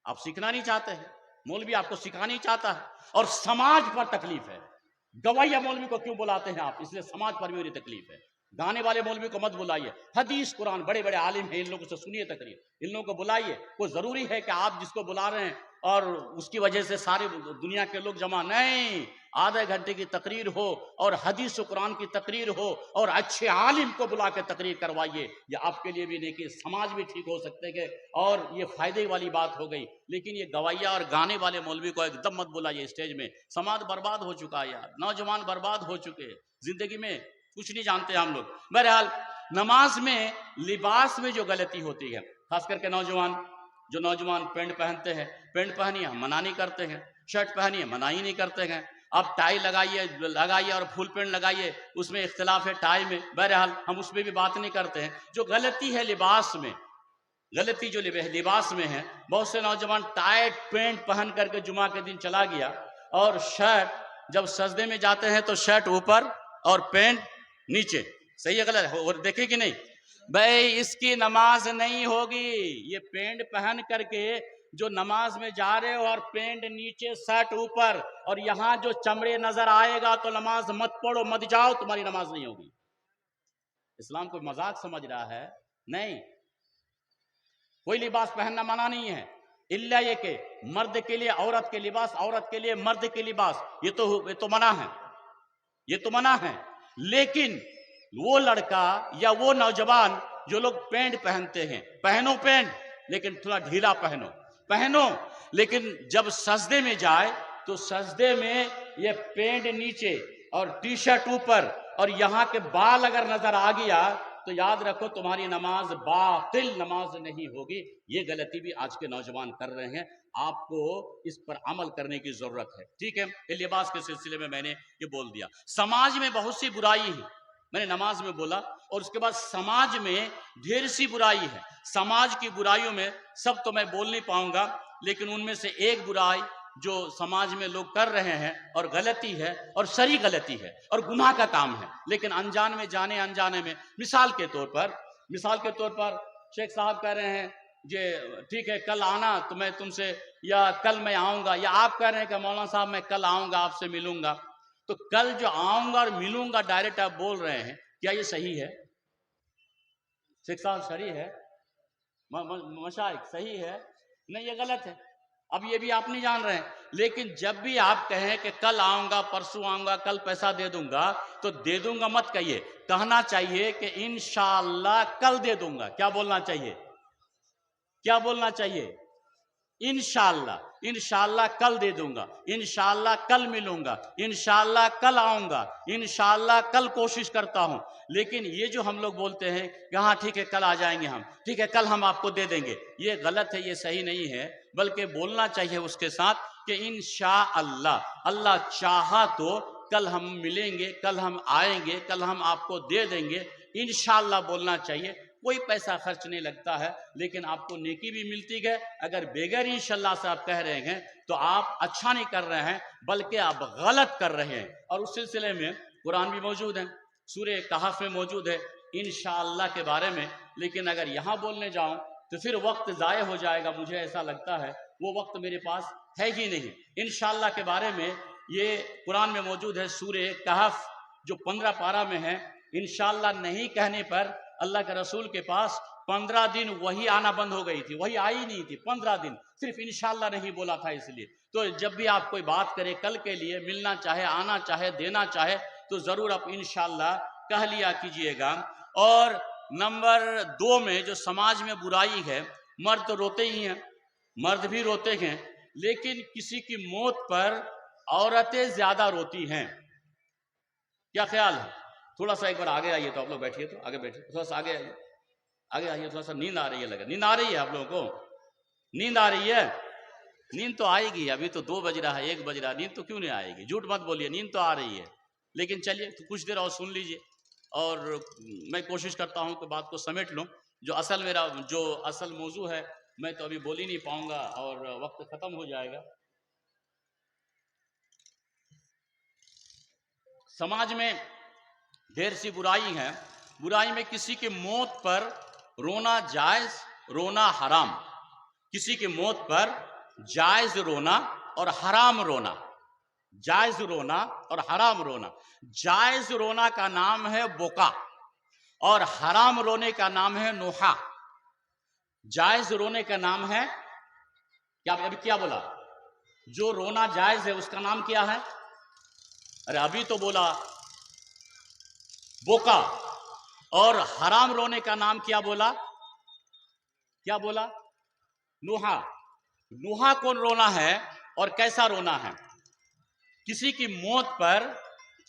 آپ سیکھنا نہیں چاہتے ہیں، مولوی آپ کو سکھانا نہیں چاہتا ہے، اور سماج پر تکلیف ہے۔ گویا مولوی کو کیوں بلاتے ہیں آپ؟ اس لیے سماج پر بھی میری تکلیف ہے۔ گانے والے مولوی کو مت بلائیے، حدیث قرآن بڑے بڑے عالم ہیں، ان لوگوں سے سنیے تقریر، ان لوگوں کو بلائیے۔ کوئی ضروری ہے کہ آپ جس کو بلا رہے ہیں اور اس کی وجہ سے سارے دنیا کے لوگ جمع نہیں، آدھے گھنٹے کی تقریر ہو اور حدیث و قرآن کی تقریر ہو اور اچھے عالم کو بلا کے تقریر کروائیے، یہ آپ کے لیے بھی نیکی، سماج بھی ٹھیک ہو سکتے گے، اور یہ فائدے والی بات ہو گئی۔ لیکن یہ گویا اور گانے والے مولوی کو ایک دم مت بلائیے اسٹیج میں، سماج برباد ہو چکا ہے یار، نوجوان برباد ہو چکے، زندگی میں کچھ نہیں جانتے ہم لوگ۔ بہرحال نماز میں لباس میں جو غلطی ہوتی ہے، خاص کر کے نوجوان پینٹ پہنتے ہیں، پینٹ پہنیے ہم منع نہیں کرتے ہیں، شرٹ پہنیے منع ہی نہیں کرتے ہیں، آپ ٹائی لگائیے اور فل پینٹ لگائیے، اس میں اختلاف ہے ٹائی میں، بہرحال ہم اس میں بھی بات نہیں کرتے ہیں۔ جو غلطی ہے لباس میں، غلطی جو لباس میں ہے، بہت سے نوجوان ٹائٹ پینٹ پہن کر کے جمعہ کے دن چلا گیا، اور شرٹ جب سجدے میں جاتے ہیں تو شرٹ اوپر اور پینٹ نیچے، صحیح ہے غلط ہے؟ اور دیکھیں کہ نہیں بھائی، اس کی نماز نہیں ہوگی۔ یہ پینٹ پہن کر کے جو نماز میں جا رہے ہو اور پینٹ نیچے شرٹ اوپر، اور یہاں جو چمڑے نظر آئے گا تو نماز مت پڑھو، مت جاؤ، تمہاری نماز نہیں ہوگی۔ اسلام کو مذاق سمجھ رہا ہے؟ نہیں، کوئی لباس پہننا منع نہیں ہے، الا یہ کہ مرد کے لیے عورت کے لباس، عورت کے لیے مرد کے لباس، یہ تو منع ہے، یہ تو منع ہے۔ لیکن وہ لڑکا یا وہ نوجوان جو لوگ پینٹ پہنتے ہیں، پہنو پینٹ لیکن تھوڑا ڈھیلا پہنو، لیکن جب سجدے میں جائے تو سجدے میں یہ پینٹ نیچے اور ٹی شرٹ اوپر، اور یہاں کے بال اگر نظر آ گیا تو یاد رکھو تمہاری نماز باطل، نماز نہیں ہوگی۔ یہ غلطی بھی آج کے نوجوان کر رہے ہیں، آپ کو اس پر عمل کرنے کی ضرورت ہے، ٹھیک ہے؟ یہ لباس کے سلسلے میں نے یہ بول دیا۔ سماج میں بہت سی برائی ہیں، میں نے نماز میں بولا. اور اس کے بعد سماج میں ڈھیر سی برائی ہے. سماج کی برائیوں میں سب تو میں بول نہیں پاؤں گا، لیکن ان میں سے ایک برائی جو سماج میں لوگ کر رہے ہیں اور غلطی ہے اور سری غلطی ہے اور گناہ کا کام ہے، لیکن انجان میں جانے انجانے میں. مثال کے طور پر شیخ صاحب کہہ رہے ہیں یہ ٹھیک ہے کل آنا تو میں تم سے، یا کل میں آؤں گا، یا آپ کہہ رہے ہیں کہ مولانا صاحب میں کل آؤں گا آپ سے ملوں گا. تو کل جو آؤں گا اور ملوں گا ڈائریکٹ آپ بول رہے ہیں، کیا یہ صحیح ہے؟ شیخ صاحب صحیح ہے؟ مشائخ صحیح ہے؟ نہیں، یہ غلط ہے. اب یہ بھی آپ نہیں جان رہے ہیں، لیکن جب بھی آپ کہیں کہ کل آؤں گا، پرسوں آؤں گا، کل پیسہ دے دوں گا، تو دے دوں گا مت کہیے، کہنا چاہیے کہ انشاءاللہ کل دے دوں گا. کیا بولنا چاہیے؟ کیا بولنا چاہیے؟ انشاءاللہ. انشاءاللہ کل دے دوں گا، انشاءاللہ کل ملوں گا، انشاءاللہ کل آؤں گا، انشاءاللہ کل کوشش کرتا ہوں. لیکن یہ جو ہم لوگ بولتے ہیں کہ ہاں ٹھیک ہے کل آ جائیں گے ہم، ٹھیک ہے کل ہم آپ کو دے دیں گے، یہ غلط ہے، یہ صحیح نہیں ہے. بلکہ بولنا چاہیے اس کے ساتھ کہ انشاءاللہ، اللہ چاہا تو کل ہم ملیں گے، کل ہم آئیں گے، کل ہم آپ کو دے دیں گے. انشاءاللہ بولنا چاہیے. کوئی پیسہ خرچ نہیں لگتا ہے، لیکن آپ کو نیکی بھی ملتی ہے. اگر بغیر انشاءاللہ سے آپ کہہ رہے ہیں تو آپ اچھا نہیں کر رہے ہیں، بلکہ آپ غلط کر رہے ہیں. اور اس سلسلے میں قرآن بھی موجود ہے، سورہ کہف میں موجود ہے انشاءاللہ کے بارے میں. لیکن اگر یہاں بولنے جاؤں تو پھر وقت ضائع ہو جائے گا، مجھے ایسا لگتا ہے وہ وقت میرے پاس ہے ہی نہیں. انشاءاللہ کے بارے میں یہ قرآن میں موجود ہے، سورہ کہف جو 15 پارہ میں ہے. انشاءاللہ نہیں کہنے پر اللہ کے رسول کے پاس 15 دن وہی آنا بند ہو گئی تھی، وہی آئی نہیں تھی. 15 دن صرف انشاءاللہ نہیں بولا تھا. اس لیے تو جب بھی آپ کوئی بات کرے کل کے لیے، ملنا چاہے، آنا چاہے، دینا چاہے، تو ضرور آپ انشاءاللہ کہہ لیا کیجئے گا. اور نمبر 2 میں جو سماج میں برائی ہے، مرد تو روتے ہی ہیں، مرد بھی روتے ہیں، لیکن کسی کی موت پر عورتیں زیادہ روتی ہیں. کیا خیال ہے؟ تھوڑا سا ایک بار آگے آئیے تو آپ لوگ بیٹھیے، تو آگے بیٹھیے، تھوڑا سا آگے آئیے، آگے آئیے. تھوڑا سا نیند آ رہی ہے، لگا نیند آ رہی ہے آپ لوگوں کو؟ نیند آ رہی ہے؟ نیند تو آئے گی، ابھی تو 2 بج رہا ہے، 1 بج رہا ہے، نیند تو کیوں نہیں آئے گی؟ جھوٹ مت بولیے، نیند تو آ رہی ہے. لیکن چلیے کچھ دیر اور سن لیجئے، اور میں کوشش کرتا ہوں کہ بات کو سمیٹ لوں. جو اصل موضوع ہے میں تو ابھی بول ہی نہیں پاؤں گا اور وقت ختم ہو جائے گا. سماج میں ڈھیر سی برائی ہیں. برائی میں کسی کی موت پر رونا جائز، رونا حرام. کسی کی موت پر جائز رونا اور حرام رونا. جائز رونا اور حرام رونا. جائز رونا کا نام ہے بکا، اور حرام رونے کا نام ہے نوحہ. جائز رونے کا نام ہے ابھی کیا بولا؟ جو رونا جائز ہے اس کا نام کیا ہے؟ ارے ابھی تو بولا بوکا. اور حرام رونے کا نام کیا بولا؟ کیا بولا؟ نوحہ. نوحہ کون رونا ہے اور کیسا رونا ہے؟ کسی کی موت پر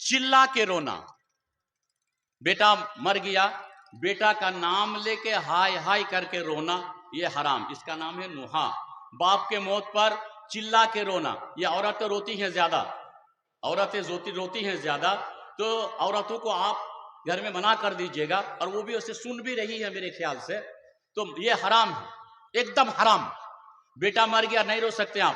چلا کے رونا. بیٹا مر گیا، بیٹا کا نام لے کے ہائے ہائے کر کے رونا، یہ حرام، اس کا نام ہے نوحہ. باپ کے موت پر چلا کے رونا، یہ عورتیں روتی ہیں زیادہ، عورتیں روتی ہیں زیادہ. تو عورتوں کو آپ گھر میں منع کر دیجئے گا، اور وہ بھی اسے سن بھی رہی ہے میرے خیال سے. تو یہ حرام ہے، ایک دم حرام. بیٹا مر گیا نہیں رو سکتے آپ،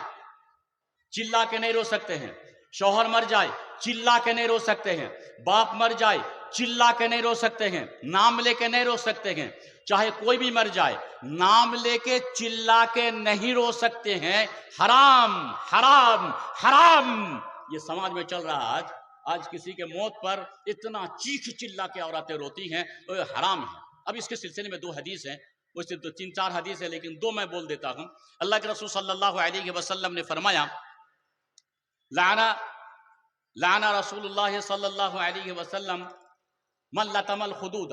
چلا کے نہیں رو سکتے ہیں. شوہر مر جائے چلا کے نہیں رو سکتے ہیں. باپ مر جائے چلا کے نہیں رو سکتے ہیں، نام لے کے نہیں رو سکتے ہیں. چاہے کوئی بھی مر جائے نام لے کے چلا کے نہیں رو سکتے ہیں. حرام حرام حرام. یہ سماج میں چل رہا ہے آج کسی کے موت پر اتنا چیخ چلا کے عورتیں روتی ہیں، تو یہ حرام ہے. اب اس کے سلسلے میں 2 حدیث ہیں، ویسے تو 3-4 حدیث ہیں لیکن 2 میں بول دیتا ہوں. اللہ کے رسول صلی اللہ علیہ وسلم نے فرمایا، لعن رسول اللہ صلی اللہ علیہ وسلم من لطم الخدود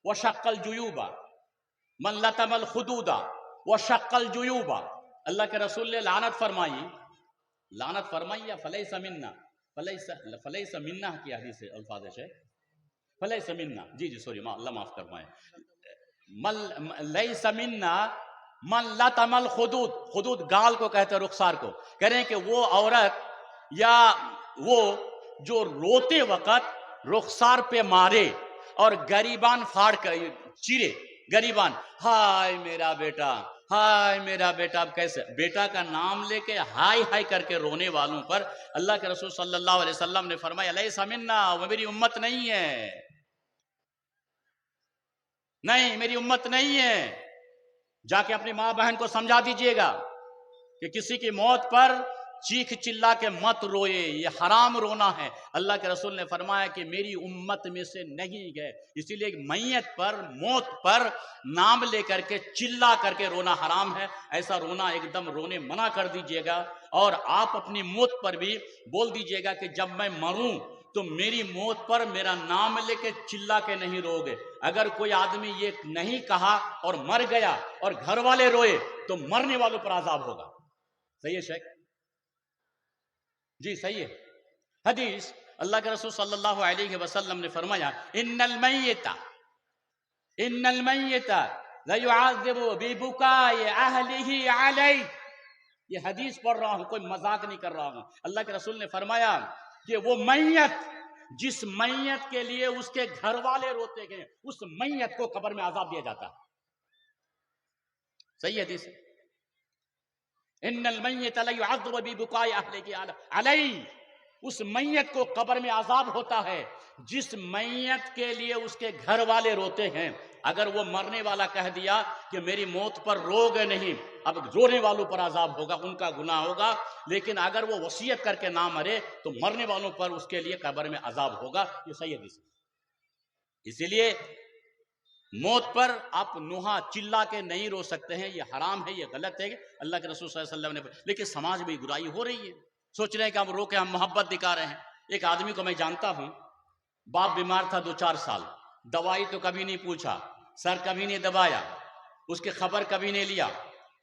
وشق الجیوب. من لطم الخدود وشق الجیوب. اللہ کے رسول نے لعنت فرمائی یا فلیس منا، فلیس منا کی حدیث الفاظ ہے، فلیس منا، جی سوری اللہ معاف فرمائے. لیس منا من لطم الخدود. خدود گال کو کہتے ہیں، رخسار کو. کہہ رہے ہیں کہ وہ عورت یا وہ جو روتے وقت رخسار پہ مارے، اور گریبان پھاڑ کر چیرے، گریبان، ہائے میرا بیٹا، ہائے میرا بیٹا. اب کیسے بیٹا کا نام لے کے ہائے ہائے کر کے رونے والوں پر اللہ کے رسول صلی اللہ علیہ وسلم نے فرمایا لیس منا، وہ میری امت نہیں ہے، نہیں میری امت نہیں ہے. جا کے اپنی ماں بہن کو سمجھا دیجئے گا کہ کسی کی موت پر چیخ چلا کے مت روئے، یہ حرام رونا ہے. اللہ کے رسول نے فرمایا کہ میری امت میں سے نہیں گئے. اسی لیے میت پر، موت پر نام لے کر کے چلا کر کے رونا حرام ہے. ایسا رونا ایک دم رونے منع کر دیجئے گا. اور آپ اپنی موت پر بھی بول دیجئے گا کہ جب میں مروں تو میری موت پر میرا نام لے کے چلا کے نہیں رو گے. اگر کوئی آدمی یہ نہیں کہا اور مر گیا اور گھر والے روئے تو مرنے والوں پر عذاب ہوگا. صحیح ہے شیخ؟ جی صحیح ہے. حدیث اللہ کے رسول صلی اللہ علیہ وسلم نے فرمایا ان المیت لیعذب ببکاء اہلہ علیہ. یہ حدیث پڑھ رہا ہوں، کوئی مذاق نہیں کر رہا ہوں. اللہ کے رسول نے فرمایا کہ وہ میت، جس میت کے لیے اس کے گھر والے روتے گئے، اس میت کو قبر میں عذاب دیا جاتا ہے. صحیح حدیث ہے. ان المیت لیعذب ببکاء اہلہ علیہ. اس میت کو قبر میں عذاب ہوتا ہے جس میت کے لیے اس کے گھر والے روتے ہیں. اگر وہ مرنے والا کہہ دیا کہ میری موت پر رو گے نہیں، اب رونے والوں پر عذاب ہوگا، ان کا گناہ ہوگا. لیکن اگر وہ وصیت کر کے نہ مرے تو مرنے والوں پر اس کے لیے قبر میں عذاب ہوگا. یہ صحیح حدیث ہے. اسی لیے موت پر آپ نوحہ چلا کے نہیں رو سکتے ہیں، یہ حرام ہے، یہ غلط ہے. اللہ کے رسول صلی اللہ علیہ وسلم نے. لیکن سماج میں برائی ہو رہی ہے، سوچ رہے ہیں کہ ہم رو کے ہم محبت دکھا رہے ہیں. ایک آدمی کو میں جانتا ہوں، باپ بیمار تھا 2-4 سال، دوائی تو کبھی نہیں پوچھا، سر کبھی نہیں دبایا، اس کی خبر کبھی نہیں لیا،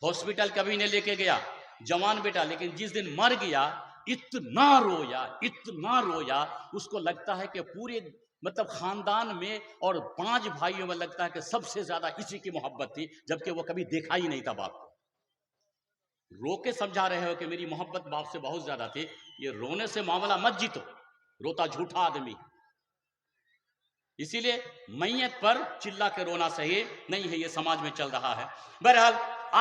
ہاسپٹل کبھی نہیں لے کے گیا، جوان بیٹا. لیکن جس دن مر گیا اتنا رویا، اس کو لگتا ہے کہ پورے مطلب خاندان میں اور 5 بھائیوں میں لگتا ہے کہ سب سے زیادہ اسی کی محبت تھی، جبکہ وہ کبھی دیکھا ہی نہیں تھا باپ کو. رو کے سمجھا رہے ہو کہ میری محبت باپ سے بہت زیادہ تھی. یہ رونے سے معاملہ مت جیتو، روتا جھوٹا آدمی. اسی لیے میت پر چلا کے رونا صحیح نہیں ہے، یہ سماج میں چل رہا ہے. بہرحال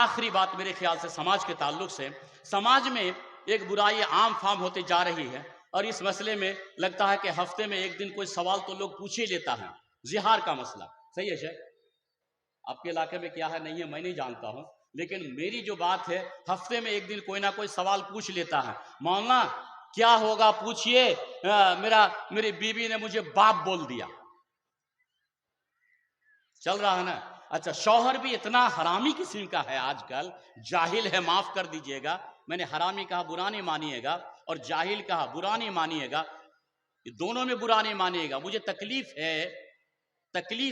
آخری بات میرے خیال سے سماج کے تعلق سے، سماج میں ایک برائی عام فام ہوتے جا رہی ہے، اور اس مسئلے میں لگتا ہے کہ ہفتے میں ایک دن کوئی سوال تو لوگ پوچھ ہی لیتا ہے. زہار کا مسئلہ. صحیح ہے شیخ؟ آپ کے علاقے میں کیا ہے نہیں ہے میں نہیں جانتا ہوں، لیکن میری جو بات ہے ہفتے میں ایک دن کوئی نہ کوئی سوال پوچھ لیتا ہے. مولانا کیا ہوگا پوچھئے، میری بیوی نے مجھے باپ بول دیا. چل رہا ہے نا. اچھا، شوہر بھی اتنا حرامی قسم کا ہے آج کل، جاہل ہے، معاف کر دیجئے گا، میں نے حرامی کہا برا نہیں مانیے گا، اور جاہل کہا برا نہیں مانیے گا، دونوں میں برا نہیں مانیے گا. مجھے تکلیف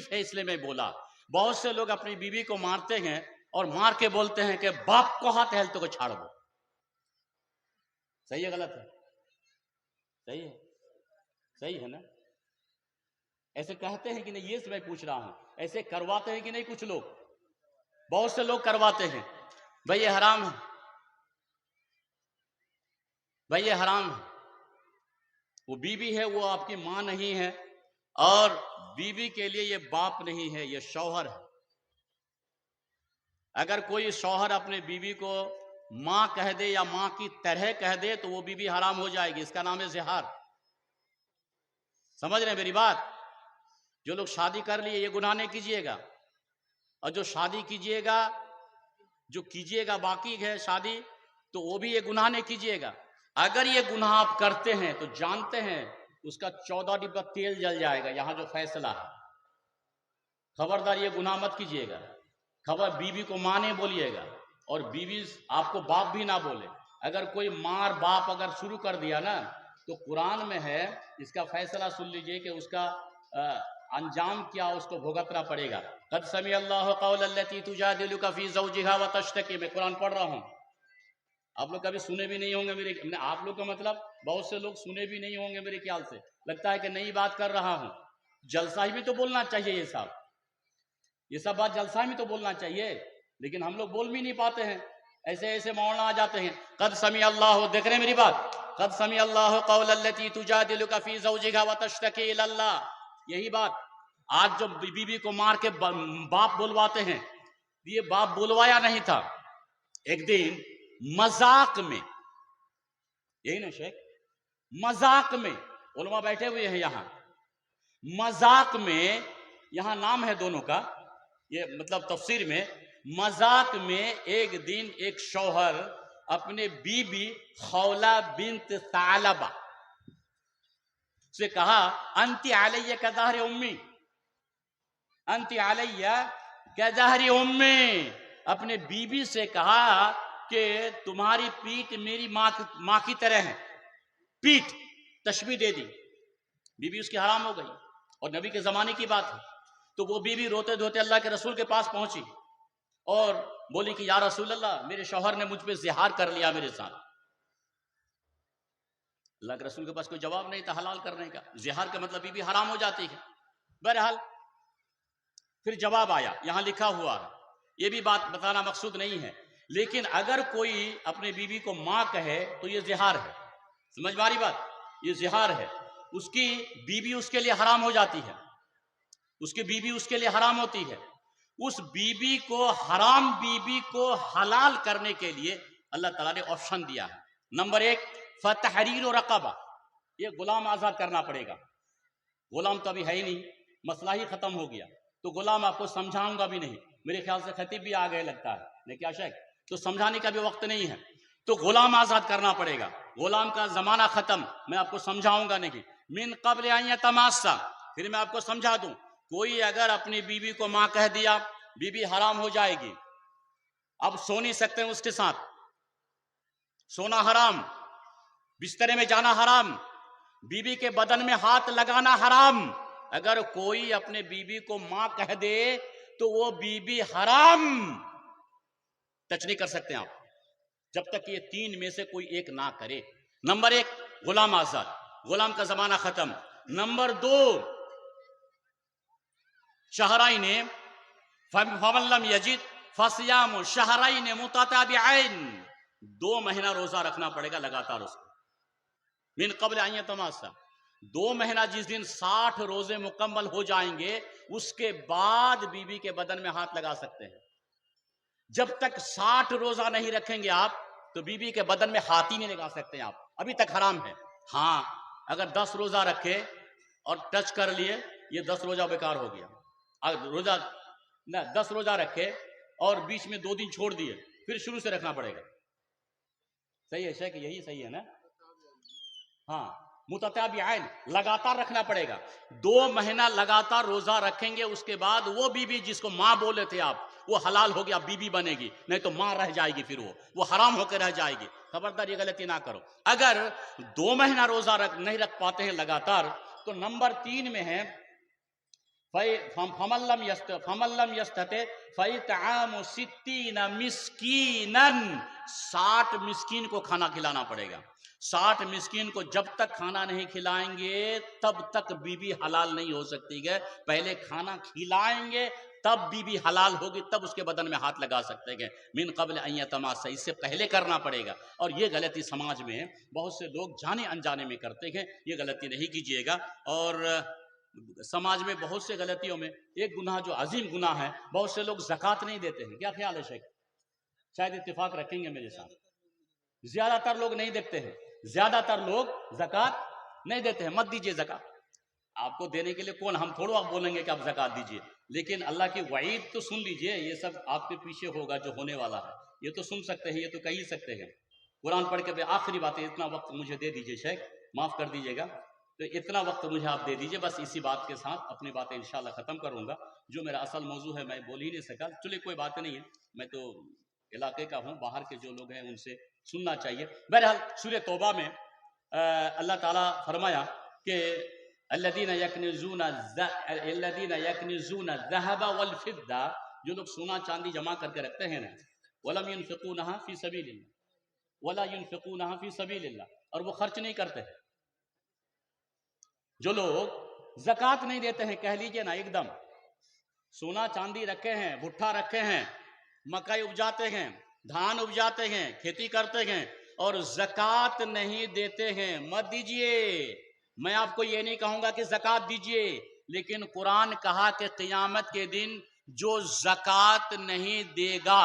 ہے اس لیے میں بولا. بہت سے لوگ اپنی بیوی کو مارتے ہیں اور مار کے بولتے ہیں کہ باپ کو ہاتھ ہلتے کو چھاڑ دو. صحیح ہے غلط ہے؟ صحیح ہے، صحیح ہے نا. ایسے کہتے ہیں کہ نہیں، یہ میں پوچھ رہا ہوں، ایسے کرواتے ہیں کہ نہیں؟ کچھ لوگ، بہت سے لوگ کرواتے ہیں. بھئی یہ حرام ہے، بھئی یہ حرام ہے. وہ بیوی ہے، وہ آپ کی ماں نہیں ہے، اور بیوی کے لیے یہ باپ نہیں ہے، یہ شوہر ہے. اگر کوئی شوہر اپنے بیوی کو ماں کہہ دے یا ماں کی طرح کہہ دے تو وہ بیوی حرام ہو جائے گی. اس کا نام ہے زہار. سمجھ رہے ہیں میری بات؟ جو لوگ شادی کر لیے یہ گناہ نہیں کیجئے گا، اور جو شادی کیجئے گا، جو کیجئے گا باقی ہے شادی، تو وہ بھی یہ گناہ نہیں کیجئے گا. اگر یہ گناہ آپ کرتے ہیں تو جانتے ہیں اس کا 14 ڈبہ تیل جل جائے گا. یہاں جو فیصلہ ہے، خبردار یہ گناہ مت کیجئے گا. خبر بیوی کو ماں نہیں بولیے گا، اور بیوی آپ کو باپ بھی نہ بولے. اگر کوئی مار باپ اگر شروع کر دیا نا، تو قرآن میں ہے، اس کا فیصلہ سن لیجئے کہ اس کا انجام کیا اس کو بھگتنا پڑے گا. قد سمع اللہ قول التی تجادلک فی زوجہا وتشتکی. میں قرآن پڑھ رہا ہوں، آپ لوگ کبھی سنے بھی نہیں ہوں گے. آپ لوگ کا مطلب بہت سے لوگ سنے بھی نہیں ہوں گے میرے خیال سے. لگتا ہے کہ نئی بات کر رہا ہوں. جلسہ ہی بھی تو بولنا چاہیے، یہ سب بات جلسہ میں تو بولنا چاہیے، لیکن ہم لوگ بول بھی نہیں پاتے ہیں. ایسے مولانا آ جاتے ہیں. قد سمع اللہ، دیکھ رہے ہیں میری بات؟ قد سمع اللہ قول التی تجادلک فی زوجہا وتشتکی الی اللہ. یہی بات آج جو بیوی کو مار کے باپ بلواتے ہیں، یہ باپ بلوایا نہیں تھا، ایک دن مذاق میں، یہی نا شیخ، مذاق میں، علماء بیٹھے ہوئے ہیں یہاں، مذاق میں، یہاں نام ہے دونوں کا، یہ مطلب تفسیر میں، مذاق میں ایک دن ایک شوہر اپنے بیوی خولہ بنت ثعلبہ سے کہا انتی علیہ کظہر امی، انتی علیہ کظہر امی، اپنے بیوی سے کہا کہ تمہاری پیٹھ میری ماں کی طرح ہے، پیٹھ تشبیہ دے دی، بیوی اس کی حرام ہو گئی، اور نبی کے زمانے کی بات ہے، تو وہ بیوی روتے دھوتے اللہ کے رسول کے پاس پہنچی اور بولی کہ یا رسول اللہ، میرے شوہر نے مجھ پہ زہار کر لیا میرے ساتھ۔ اللہ کے رسول کے پاس کوئی جواب نہیں تھا حلال کرنے کا، زہار کا مطلب بیوی حرام ہو جاتی ہے۔ بہرحال پھر جواب آیا، یہاں لکھا ہوا ہے، یہ بھی بات بتانا مقصود نہیں ہے، لیکن اگر کوئی اپنے بیوی کو ماں کہے تو یہ زہار ہے، سمجھ ماری بات، یہ زہار ہے، اس کی بیوی اس کے لیے حرام ہو جاتی ہے، اس کی بیوی اس کے لیے حرام ہوتی ہے، اس بیوی کو، حرام بیوی کو حلال کرنے کے لیے اللہ تعالیٰ نے آپشن دیا ہے۔ نمبر 1 فتحریر رقبہ، یہ غلام آزاد کرنا پڑے گا، غلام تو ابھی ہے ہی نہیں، مسئلہ ہی ختم ہو گیا، تو غلام آپ کو سمجھاؤں گا بھی نہیں، میرے خیال سے خطیب بھی آ گئے لگتا ہے، نہیں کیا شیخ، تو سمجھانے کا بھی وقت نہیں ہے، تو غلام آزاد کرنا پڑے گا، غلام کا زمانہ ختم، میں آپ کو سمجھاؤں گا نہیں، من قبل ان یتماسا، پھر میں آپ کو سمجھا دوں، کوئی اگر اپنی بیوی کو ماں کہہ دیا، بیوی حرام ہو جائے گی، اب سو نہیں سکتے اس کے ساتھ، سونا حرام، بسترے میں جانا حرام، بیوی کے بدن میں ہاتھ لگانا حرام، اگر کوئی اپنے بیوی کو ماں کہہ دے تو وہ بیوی حرام، ٹچ نہیں کر سکتے آپ جب تک یہ 3 میں سے کوئی ایک نہ کرے۔ نمبر 1 غلام آزاد، غلام کا زمانہ ختم۔ نمبر 2 شہرین، فمن لم یجد فصیام شہرین متتابعین، 2 مہینہ روزہ رکھنا پڑے گا لگاتار اس کو، من قبل ان یتماسا، 2 مہینہ جس دن 60 روزے مکمل ہو جائیں گے اس کے بعد بیوی کے بدن میں ہاتھ لگا سکتے ہیں، جب تک 60 روزہ نہیں رکھیں گے آپ تو بیوی کے بدن میں ہاتھ ہی نہیں لگا سکتے ہیں آپ، ابھی تک حرام ہے۔ ہاں اگر 10 روزہ رکھے اور ٹچ کر لیے، یہ 10 روزہ بیکار ہو گیا، اگر روزہ نہ 10 روزہ رکھے اور بیچ میں 2 دن چھوڑ دیے، پھر شروع سے رکھنا پڑے گا، صحیح ہے شیخ، یہی صحیح ہے نا، ہاں متتابعین، لگاتار رکھنا پڑے گا، 2 مہینہ لگاتار روزہ رکھیں گے، اس کے بعد وہ بیوی جس کو ماں بولے تھے آپ، وہ حلال ہو گیا، بیوی بنے گی، نہیں تو ماں رہ جائے گی، پھر وہ حرام ہو کے رہ جائے گی، خبردار یہ غلطی نہ کرو۔ اگر 2 مہینہ روزہ نہیں رکھ پاتے ہیں لگاتار تو نمبر 3 میں ہے فمن لم یستطع فاطعام 60 مسکینا، 60 مسکین کو کھانا کھلانا پڑے گا، 60 مسکین کو جب تک کھانا نہیں کھلائیں گے تب تک بیوی حلال نہیں ہو سکتی ہے، پہلے کھانا کھلائیں گے تب بیوی حلال ہوگی، تب اس کے بدن میں ہاتھ لگا سکتے ہیں، من قبل ان یتماسا، اس سے پہلے کرنا پڑے گا، اور یہ غلطی سماج میں بہت سے لوگ جانے انجانے میں کرتے ہیں، یہ غلطی نہیں کیجیے گا۔ اور سماج میں بہت سے غلطیوں میں ایک گناہ جو عظیم گناہ ہے، بہت سے لوگ زکوٰۃ نہیں دیتے ہیں، کیا خیال ہے شیخ؟ شاید اتفاق رکھیں گے میرے ساتھ، زیادہ تر لوگ نہیں دیتے ہیں، زیادہ تر لوگ زکوٰۃ نہیں دیتے ہیں، مت دیجیے زکوٰۃ، آپ کو دینے کے لیے کون، ہم تھوڑا آپ بولیں گے کہ آپ زکوٰۃ دیجیے، لیکن اللہ کی وعید تو سن لیجئے، یہ سب آپ کے پیچھے ہوگا جو ہونے والا ہے، یہ تو سن سکتے ہیں، یہ تو کہہ ہی سکتے ہیں، قرآن پڑھ کے آخری باتیں، اتنا وقت مجھے دے دیجئے شیخ، معاف کر دیجئے گا، تو اتنا وقت مجھے آپ دے دیجئے، بس اسی بات کے ساتھ اپنی باتیں انشاءاللہ ختم کروں گا، جو میرا اصل موضوع ہے میں بول ہی نہیں سکا، چلے کوئی بات نہیں ہے، میں تو علاقے کا ہوں، باہر کے جو لوگ ہیں ان سے سننا چاہیے۔ بہرحال سورہ توبہ میں اللہ تعالیٰ فرمایا کہ الذین یکنزون الذهب والفضة، جو لوگ سونا چاندی جمع کر کے رکھتے ہیں نا، ولم ينفقونها فی سبیل اللہ ولا ينفقونها فی سبیل اللہ، اور وہ خرچ نہیں کرتے ہیں، جو لوگ زکوٰۃ نہیں دیتے ہیں، کہہ لیجئے نا ایک دم سونا چاندی رکھے ہیں، بھٹا رکھے ہیں، مکئی اپجاتے ہیں، دھان اپجاتے ہیں، کھیتی کرتے ہیں اور زکوٰۃ نہیں دیتے ہیں، مت دیجئے، میں آپ کو یہ نہیں کہوں گا کہ زکوٰۃ دیجئے، لیکن قرآن کہا کہ قیامت کے دن جو زکوٰۃ نہیں دے گا،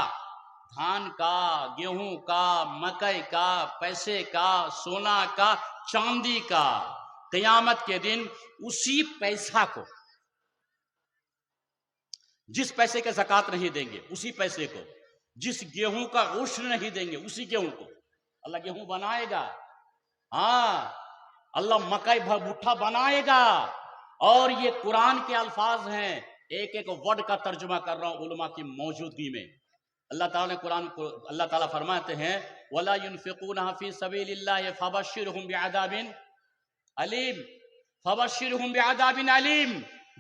دھان کا، گیہوں کا، مکئی کا، پیسے کا، سونا کا، چاندی کا، قیامت کے دن اسی پیسہ کو، جس پیسے کا زکوٰۃ نہیں دیں گے اسی پیسے کو، جس گیہوں کا عشر نہیں دیں گے اسی گیہوں کو، اللہ گیہوں بنائے گا، ہاں اللہ مکئی بھٹا بنائے گا۔ اور یہ قرآن کے الفاظ ہیں، ایک ایک ورڈ کا ترجمہ کر رہا ہوں علماء کی موجودگی میں۔ اللہ تعالیٰ نے قرآن کو، اللہ تعالیٰ فرماتے ہیں وَلَا يُنْفِقُونَهَا فِي سَبِيلِ اللَّهِ فَبَشِّرْهُمْ بِعَذَابٍ علیم، فَبَشِّرْهُمْ بِعَذَابٍ علیم،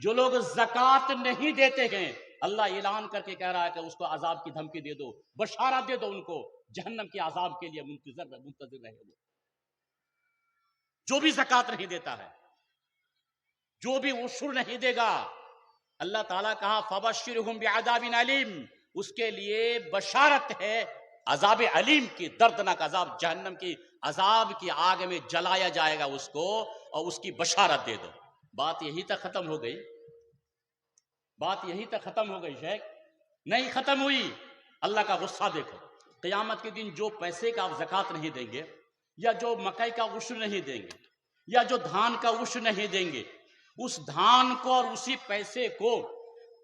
جو لوگ زکوٰۃ نہیں دیتے ہیں اللہ اعلان کر کے کہہ رہا ہے کہ اس کو عذاب کی دھمکی دے دو، بشارت دے دو ان کو، جہنم کے عذاب کے لیے منتظر رہے وہ، جو بھی زکوٰۃ نہیں دیتا ہے، جو بھی عشر نہیں دے گا۔ اللہ تعالیٰ کہا فَبَشِّرْهُمْ بِعَذَابٍ علیم، اس کے لیے بشارت ہے عذاب علیم کی، دردناک عذاب، جہنم کی عذاب کی آگ میں جلایا جائے گا اس کو، اور اس کی بشارت دے دو۔ بات یہی تک ختم ہو گئی، بات یہی تک ختم ہو گئی شیخ؟ نہیں ختم ہوئی۔ اللہ کا غصہ دیکھو، قیامت کے دن جو پیسے کا آپ زکوٰۃ نہیں دیں گے، یا جو مکئی کا عشر نہیں دیں گے، یا جو دھان کا عشر نہیں دیں گے، اس دھان کو اور اسی پیسے کو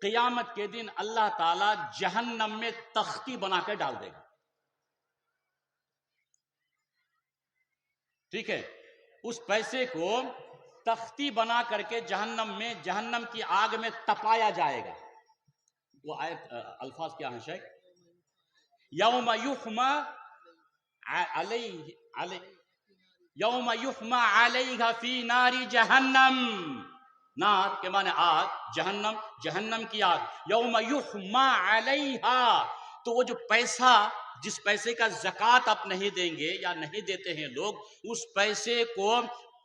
قیامت کے دن اللہ تعالیٰ جہنم میں تختی بنا کے ڈال دے گا، ٹھیک ہے؟ اس پیسے کو تختی بنا کر کے جہنم میں، جہنم کی آگ میں تپایا جائے گا۔ وہ آیت الفاظ کیا ہیں شیخ؟ یوم یحمى علیہ، یوم یحمى علیہ فی نار جہنم، نار کے معنی آگ، جہنم، جہنم کی آگ، یوم یحمى علیہا، تو وہ جو پیسہ، جس پیسے کا زکوٰۃ آپ نہیں دیں گے یا نہیں دیتے ہیں لوگ، اس پیسے کو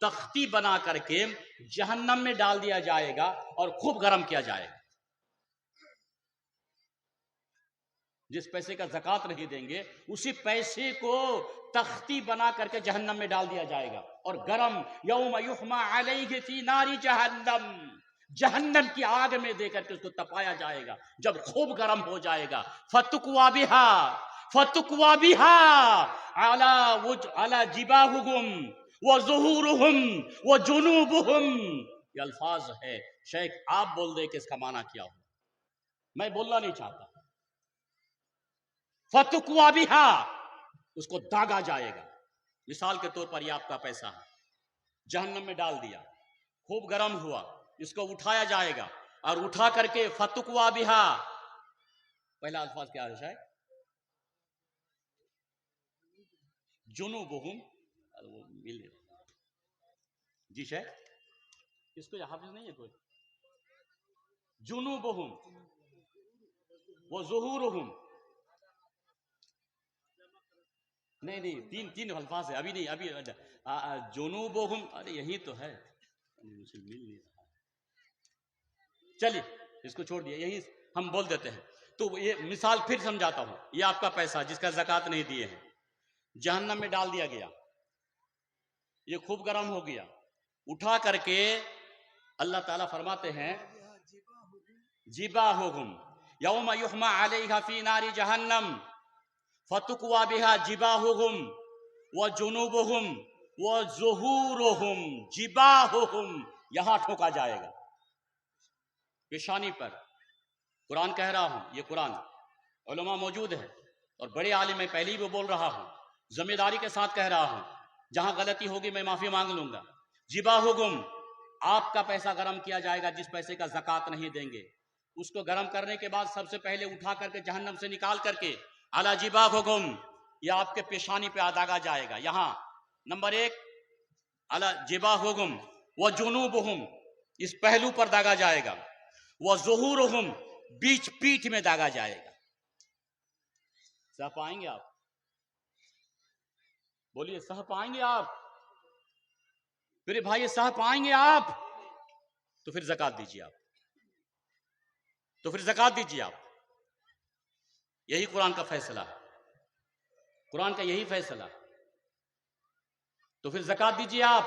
تختی بنا کر کے جہنم میں ڈال دیا جائے گا اور خوب گرم کیا جائے گا۔ جس پیسے کا زکوٰۃ نہیں دیں گے اسی پیسے کو تختی بنا کر کے جہنم میں ڈال دیا جائے گا اور گرم، یوم یحمى علیہ فی نار جہنم، جہنم کی آگ میں دے کر کے اس کو تپایا جائے گا۔ جب خوب گرم ہو جائے گا فتقوی بها علی جباہہم وظہورہم وجنوبہم، یہ الفاظ ہے شیخ، آپ بول دیں کہ اس کا معنی کیا ہو، میں بولنا نہیں چاہتا۔ فتقوی بہا، اس کو داغا جائے گا۔ مثال کے طور پر یہ آپ کا پیسہ ہے، جہنم میں ڈال دیا، خوب گرم ہوا، اس کو اٹھایا جائے گا اور اٹھا کر کے فتقوی بہا، پہلا الفاظ کیا ہے شاید؟ جنوبہم، جی شاید اس کو حافظ نہیں ہے کوئی؟ جنوبہم وظہورہم، نہیں تین الفاظ ہے، ابھی نہیں، ابھی جنوبہم، ارے یہی تو ہے، مجھے مل نہیں رہا، چلیے اس کو چھوڑ دیا، یہی ہم بول دیتے ہیں۔ تو یہ مثال پھر سمجھاتا ہوں، یہ آپ کا پیسہ جس کا زکوٰۃ نہیں دیے ہیں، جہنم میں ڈال دیا گیا، یہ خوب گرم ہو گیا، اٹھا کر کے اللہ تعالیٰ فرماتے ہیں جباہہم یوم یحمى علیہ فی نار جہنم فتقوی بہا جباہہم وجنوبہم وظہورہم، جباہہم یہاں ٹھوکا جائے گا، پیشانی پر۔ قرآن کہہ رہا ہوں، یہ قرآن، علماء موجود ہیں اور بڑے عالم، میں پہلے بھی بول رہا ہوں، ذمہ داری کے ساتھ کہہ رہا ہوں، جہاں غلطی ہوگی میں معافی مانگ لوں گا۔ جباہہم، آپ کا پیسہ گرم کیا جائے گا جس پیسے کا زکوٰۃ نہیں دیں گے، اس کو گرم کرنے کے بعد سب سے پہلے اٹھا کر کے جہنم سے نکال کر کے علی جباہہم، یہ آپ کے پیشانی پہ داغا جائے گا، یہاں نمبر 1 علی جباہہم وجنوبہم، اس پہلو پر داغا جائے گا، وظہورہم، بیچ پیٹھ میں داغا جائے گا۔ سہ پائیں گے آپ؟ بولیے سہ پائیں گے آپ؟ میرے بھائی سہ پائیں گے آپ؟ تو پھر زکوٰۃ دیجیے آپ، تو پھر زکوٰۃ دیجیے آپ، یہی قرآن کا فیصلہ ہے، قرآن کا یہی فیصلہ، تو پھر زکوٰۃ دیجیے آپ۔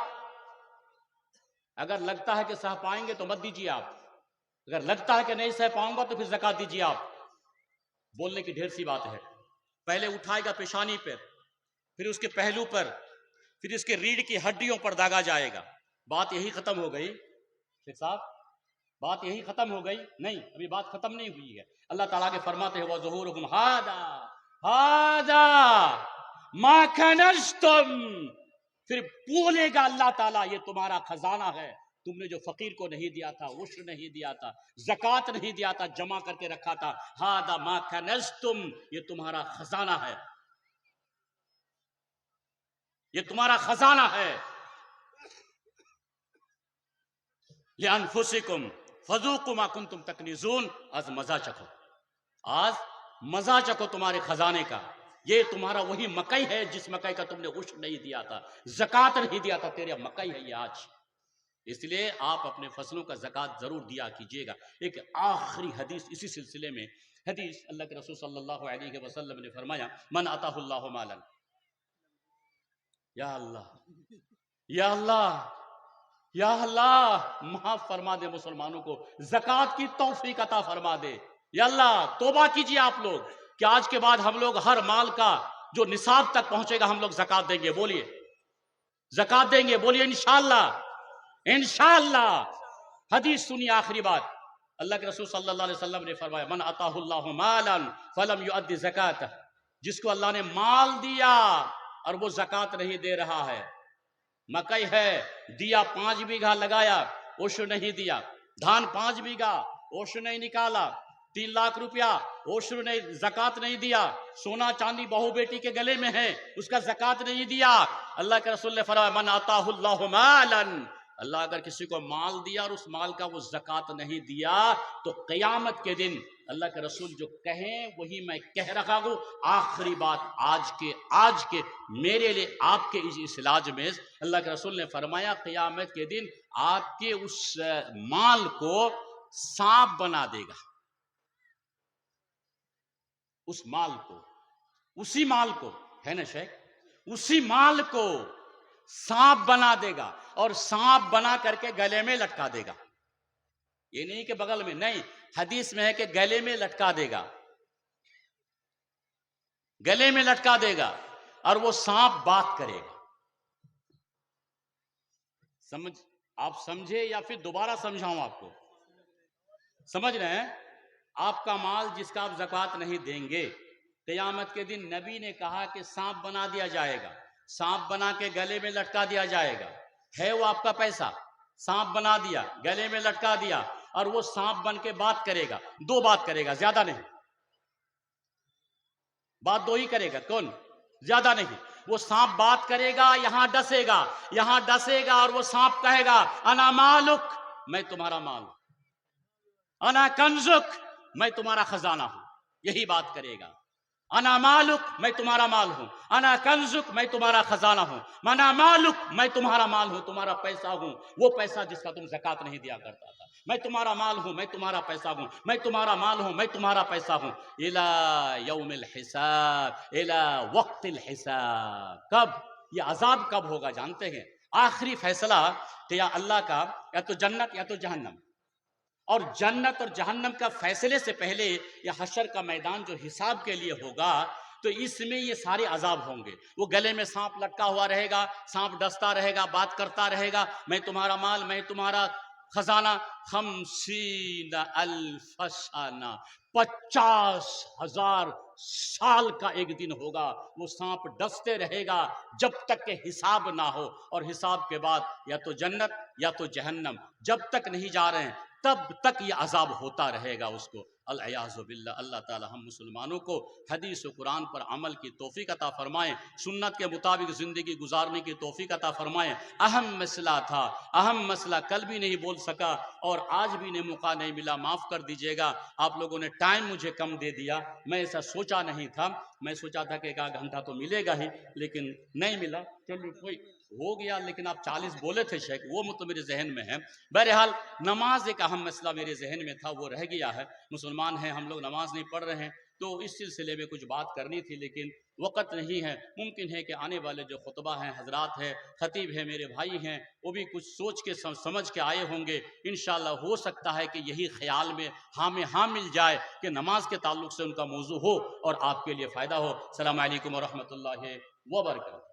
اگر لگتا ہے کہ سہ پائیں گے تو مت دیجیے آپ، اگر لگتا ہے کہ نہیں سہ پاؤں گا تو پھر زکات دیجیے آپ۔ بولنے کی ڈھیر سی بات ہے، پہلے اٹھائے گا پیشانی پر، پھر اس کے پہلو پر، پھر اس کے ریڑھ کی ہڈیوں پر داغا جائے گا۔ بات یہی ختم ہو گئی شیخ صاحب، بات یہی ختم ہو گئی؟ نہیں، ابھی بات ختم نہیں ہوئی ہے۔ اللہ تعالیٰ کے فرماتے ہیں وَظُهُورُهُمْ هَذَا مَا كَنَزْتُمْ، پھر بولے گا اللہ تعالیٰ یہ تمہارا خزانہ ہے، تم نے جو فقیر کو نہیں دیا تھا، عشر نہیں دیا تھا، زکوٰۃ نہیں دیا تھا، جمع کر کے رکھا تھا، هَذَا مَا كَنَزْتُمْ، یہ تمہارا خزانہ ہے، یہ تمہارا خزانہ ہے۔ لِأَنفُسِكُمْ فَذُوقُوا مَا كُنْتُمْ تَكْنِزُونَ، آج مزہ چکھو، آج مزہ چکھو تمہارے خزانے کا۔ یہ تمہارا وہی مکئی ہے جس مکئی کا تم نے عشر نہیں دیا تھا، زکوٰۃ نہیں دیا تھا، تیرے مکئی ہے یہ آج۔ اس لیے آپ اپنے فصلوں کا زکوٰۃ ضرور دیا کیجیے گا۔ ایک آخری حدیث اسی سلسلے میں، حدیث اللہ کے رسول صلی اللہ علیہ وسلم نے فرمایا من آتاہ اللہ مالا، یا اللہ یا اللہ یا اللہ معاف فرما دے مسلمانوں کو، زکوٰۃ کی توفیق عطا فرما دے۔ یا اللہ توبہ کیجیے آپ لوگ کہ آج کے بعد ہم لوگ ہر مال کا جو نصاب تک پہنچے گا ہم لوگ زکوٰۃ دیں گے، بولیے زکوٰۃ دیں گے، بولیے انشاءاللہ انشاءاللہ۔ حدیث سنیے آخری بات، اللہ کے رسول صلی اللہ علیہ وسلم نے فرمایا من آتاہ اللہ مالا فلم یؤدی زکاتہ، جس کو اللہ نے مال دیا اور وہ زکوٰۃ نہیں دے رہا ہے، مکئی ہے دیا 5 بیگھا لگایا عشر نہیں دیا، دھان 5 بیگھا عشر نہیں نکالا، 3 لاکھ روپیہ عشر نہیں زکوٰۃ نہیں دیا، سونا چاندی بہو بیٹی کے گلے میں ہے اس کا زکوٰۃ نہیں دیا، اللہ کے رسول نے فرمایا من آتاہ اللہ مالا، اللہ اگر کسی کو مال دیا اور اس مال کا وہ زکوٰۃ نہیں دیا تو قیامت کے دن اللہ کے رسول جو کہیں وہی میں کہہ رہا ہوں۔ آخری بات آج کے میرے لیے آپ کے اس علاج میں اللہ کے رسول نے فرمایا قیامت کے دن آپ کے اس مال کو سانپ بنا دے گا، اس مال کو، اسی مال کو ہے نا شیخ، اسی مال کو سانپ بنا دے گا اور سانپ بنا کر کے گلے میں لٹکا دے گا۔ یہ نہیں کہ بغل میں، نہیں، حدیث میں ہے کہ گلے میں لٹکا دے گا، گلے میں لٹکا دے گا اور وہ سانپ بات کرے گا۔ آپ سمجھے یا پھر دوبارہ سمجھاؤں آپ کو؟ سمجھ رہے ہیں؟ آپ کا مال جس کا آپ زکوٰۃ نہیں دیں گے، قیامت کے دن نبی نے کہا کہ سانپ بنا دیا جائے گا، سانپ بنا کے گلے میں لٹکا دیا جائے گا، ہے وہ آپ کا پیسہ، سانپ بنا دیا گلے میں لٹکا دیا اور وہ سانپ بن کے بات کرے گا، 2 بات کرے گا، زیادہ نہیں، بات 2 ہی کرے گا، کون؟ زیادہ نہیں۔ وہ سانپ بات کرے گا، یہاں ڈسے گا اور وہ سانپ کہے گا انا مالک، میں تمہارا مال ہوں، انا کنزک، میں تمہارا خزانہ ہوں، یہی بات کرے گا، انا مالک، میں تمہارا مال ہوں، انا کنزک، میں تمہارا خزانہ ہوں، انا مالک، میں تمہارا مال ہوں، تمہارا پیسہ ہوں، وہ پیسہ جس کا تم زکوٰۃ نہیں دیا کرتا تھا، میں تمہارا مال ہوں، میں تمہارا پیسہ ہوں، میں تمہارا مال ہوں، میں تمہارا پیسہ ہوں، الی یوم الحساب، الی وقت الحساب۔ کب؟ یہ عذاب کب ہوگا جانتے ہیں؟ آخری فیصلہ کہ یا اللہ کا یا تو جنت یا تو جہنم، اور جنت اور جہنم کا فیصلے سے پہلے یہ حشر کا میدان جو حساب کے لیے ہوگا تو اس میں یہ سارے عذاب ہوں گے۔ وہ گلے میں سانپ لٹکا ہوا رہے گا، سانپ ڈستا رہے گا، بات کرتا رہے گا، میں تمہارا مال، میں تمہارا خزانہ، 50,000 سنہ، 50,000 سال کا ایک دن ہوگا، وہ سانپ ڈستے رہے گا جب تک کہ حساب نہ ہو، اور حساب کے بعد یا تو جنت یا تو جہنم، جب تک نہیں جا رہے ہیں تب تک یہ عذاب ہوتا رہے گا اس کو، العیاذ باللہ۔ اللہ تعالی ہم مسلمانوں کو حدیث و قرآن پر عمل کی توفیق عطا فرمائیں، سنت کے مطابق زندگی گزارنے کی توفیق عطا فرمائیں۔ اہم مسئلہ تھا، اہم مسئلہ کل بھی نہیں بول سکا اور آج بھی موقع نہیں ملا، معاف کر دیجیے گا، آپ لوگوں نے ٹائم مجھے کم دے دیا، میں ایسا سوچا نہیں تھا، میں سوچا تھا کہ 1 گھنٹہ تو ملے گا ہی، لیکن نہیں ملا، چلیے کوئی ہو گیا، لیکن آپ 40 بولے تھے شیخ، وہ تو میرے ذہن میں ہے۔ بہرحال نماز ایک اہم مسئلہ میرے ذہن میں تھا، وہ رہ گیا ہے، مسلمان ہیں ہم لوگ، نماز نہیں پڑھ رہے ہیں، تو اس سلسلے میں کچھ بات کرنی تھی لیکن وقت نہیں ہے. ممکن ہے کہ آنے والے جو خطبہ ہیں، حضرات ہیں، خطیب ہیں، میرے بھائی ہیں، وہ بھی کچھ سوچ کے سمجھ کے آئے ہوں گے. انشاءاللہ ہو سکتا ہے کہ یہی خیال میں ہاں میں ہاں مل جائے کہ نماز کے تعلق سے ان کا موضوع ہو اور آپ کے لیے فائدہ ہو. السلام علیکم ورحمۃ اللہ وبرکاتہ.